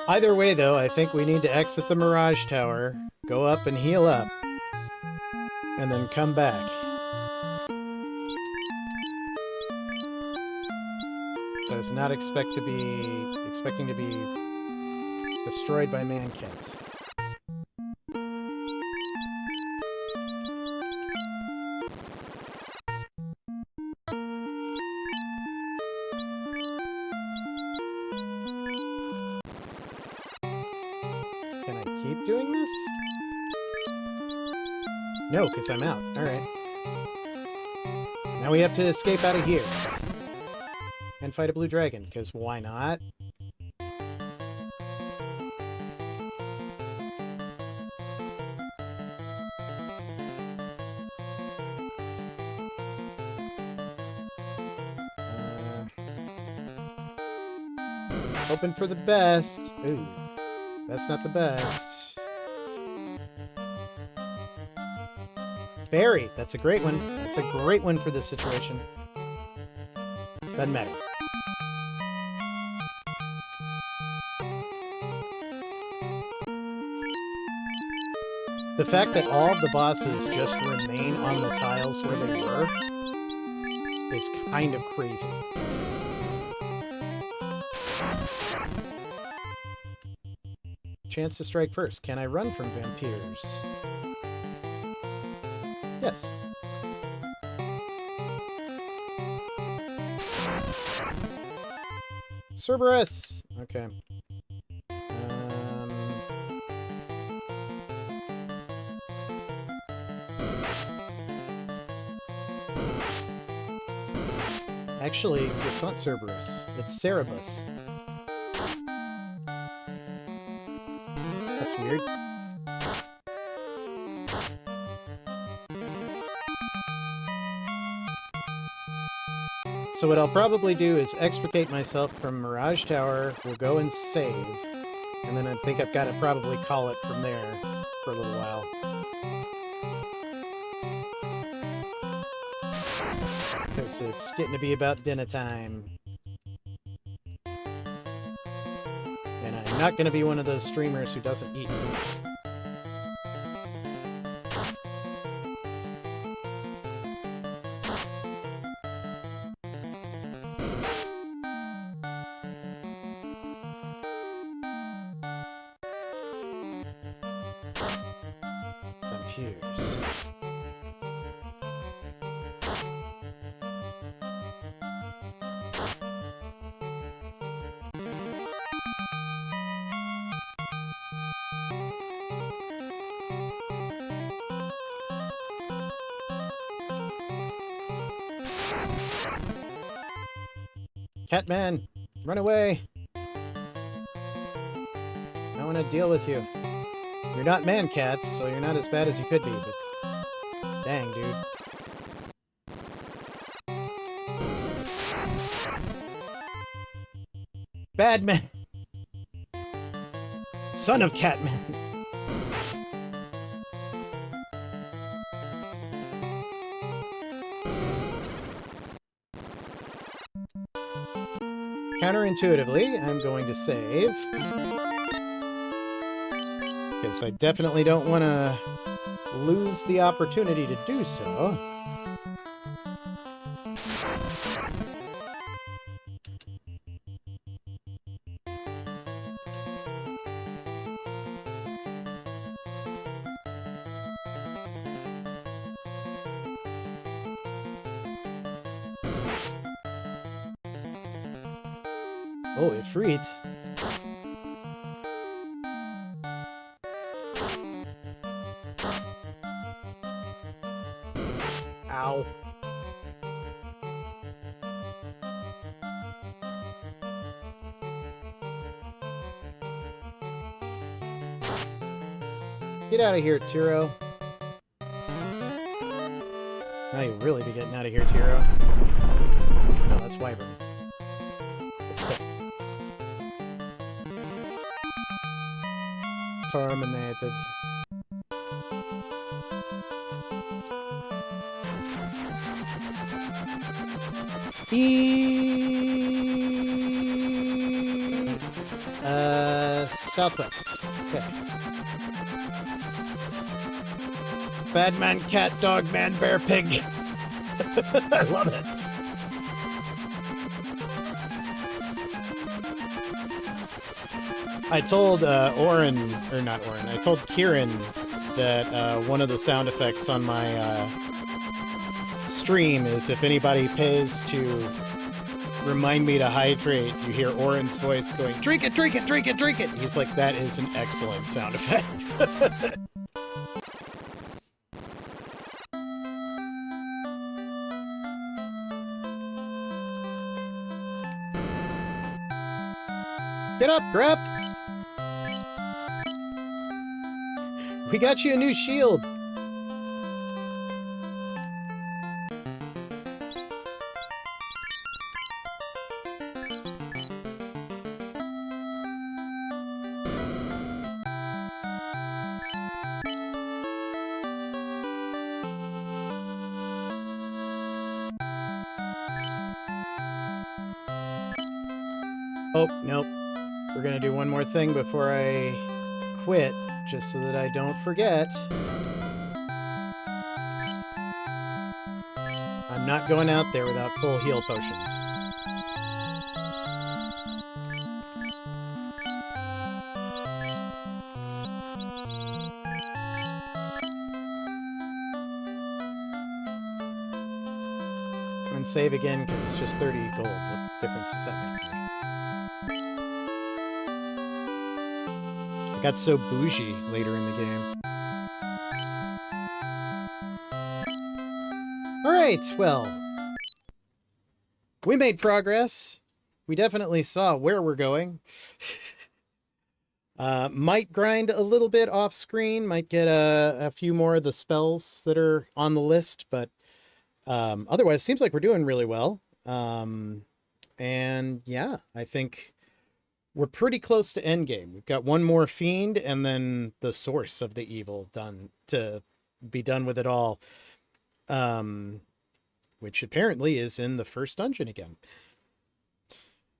Either way, though, I think we need to exit the Mirage Tower, go up and heal up, and then come back. So I was not expecting to be destroyed by mancats. Doing this? No, because I'm out. Alright. Now we have to escape out of here. And fight a blue dragon, because why not? Hoping for the best. Ooh, that's not the best. Fairy. That's a great one. That's a great one for this situation. Doesn't matter. The fact that all of the bosses just remain on the tiles where they were is kind of crazy. Chance to strike first. Can I run from vampires? Yes. Cerberus! Okay. Actually, it's not Cerberus. It's Cerebus. That's weird. So what I'll probably do is extricate myself from Mirage Tower, we'll go and save, and then I think I've got to probably call it from there for a little while. Because it's getting to be about dinner time. And I'm not going to be one of those streamers who doesn't eat. Computers. Catman, run away! I don't want to deal with you. You're not man-cats, so you're not as bad as you could be, but... Dang, dude. Bad man! Son of Catman! Counterintuitively, I'm going to save. Because I definitely don't want to lose the opportunity to do so. Oh, Ifrit. Ow. Get out of here, Tiro. Now you'll really be getting out of here, Tiro. No, that's Wyvern. But still. Terminated. Southwest. Okay. Bad man, cat, dog, man, bear, pig. I love it. I told Oren, or not Oren, I told Kieran that one of the sound effects on my stream is if anybody pays to remind me to hydrate, you hear Oren's voice going, drink it, drink it, drink it, drink it. He's like, that is an excellent sound effect. Get up, Grep! We got you a new shield. Oh, nope. We're gonna do one more thing before I quit, just so that I don't forget. I'm not going out there without full heal potions. And save again because it's just 30 gold. What difference does that make? I got so bougie later in the game. Alright, well. We made progress. We definitely saw where we're going. Might grind a little bit off screen. Might get a few more of the spells that are on the list. But otherwise, seems like we're doing really well. And yeah, I think we're pretty close to endgame. We've got one more fiend and then the source of the evil done to be done with it all. Which apparently is in the first dungeon again.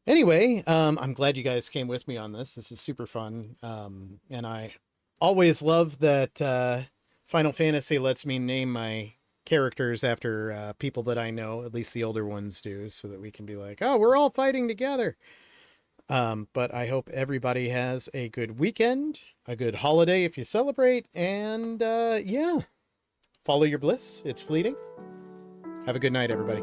Anyway, I'm glad you guys came with me on this. This is super fun. And I always love that Final Fantasy lets me name my characters after people that I know, at least the older ones do, so that we can be like, oh, we're all fighting together. But I hope everybody has a good weekend, a good holiday if you celebrate, and yeah, follow your bliss. It's fleeting. Have a good night, everybody.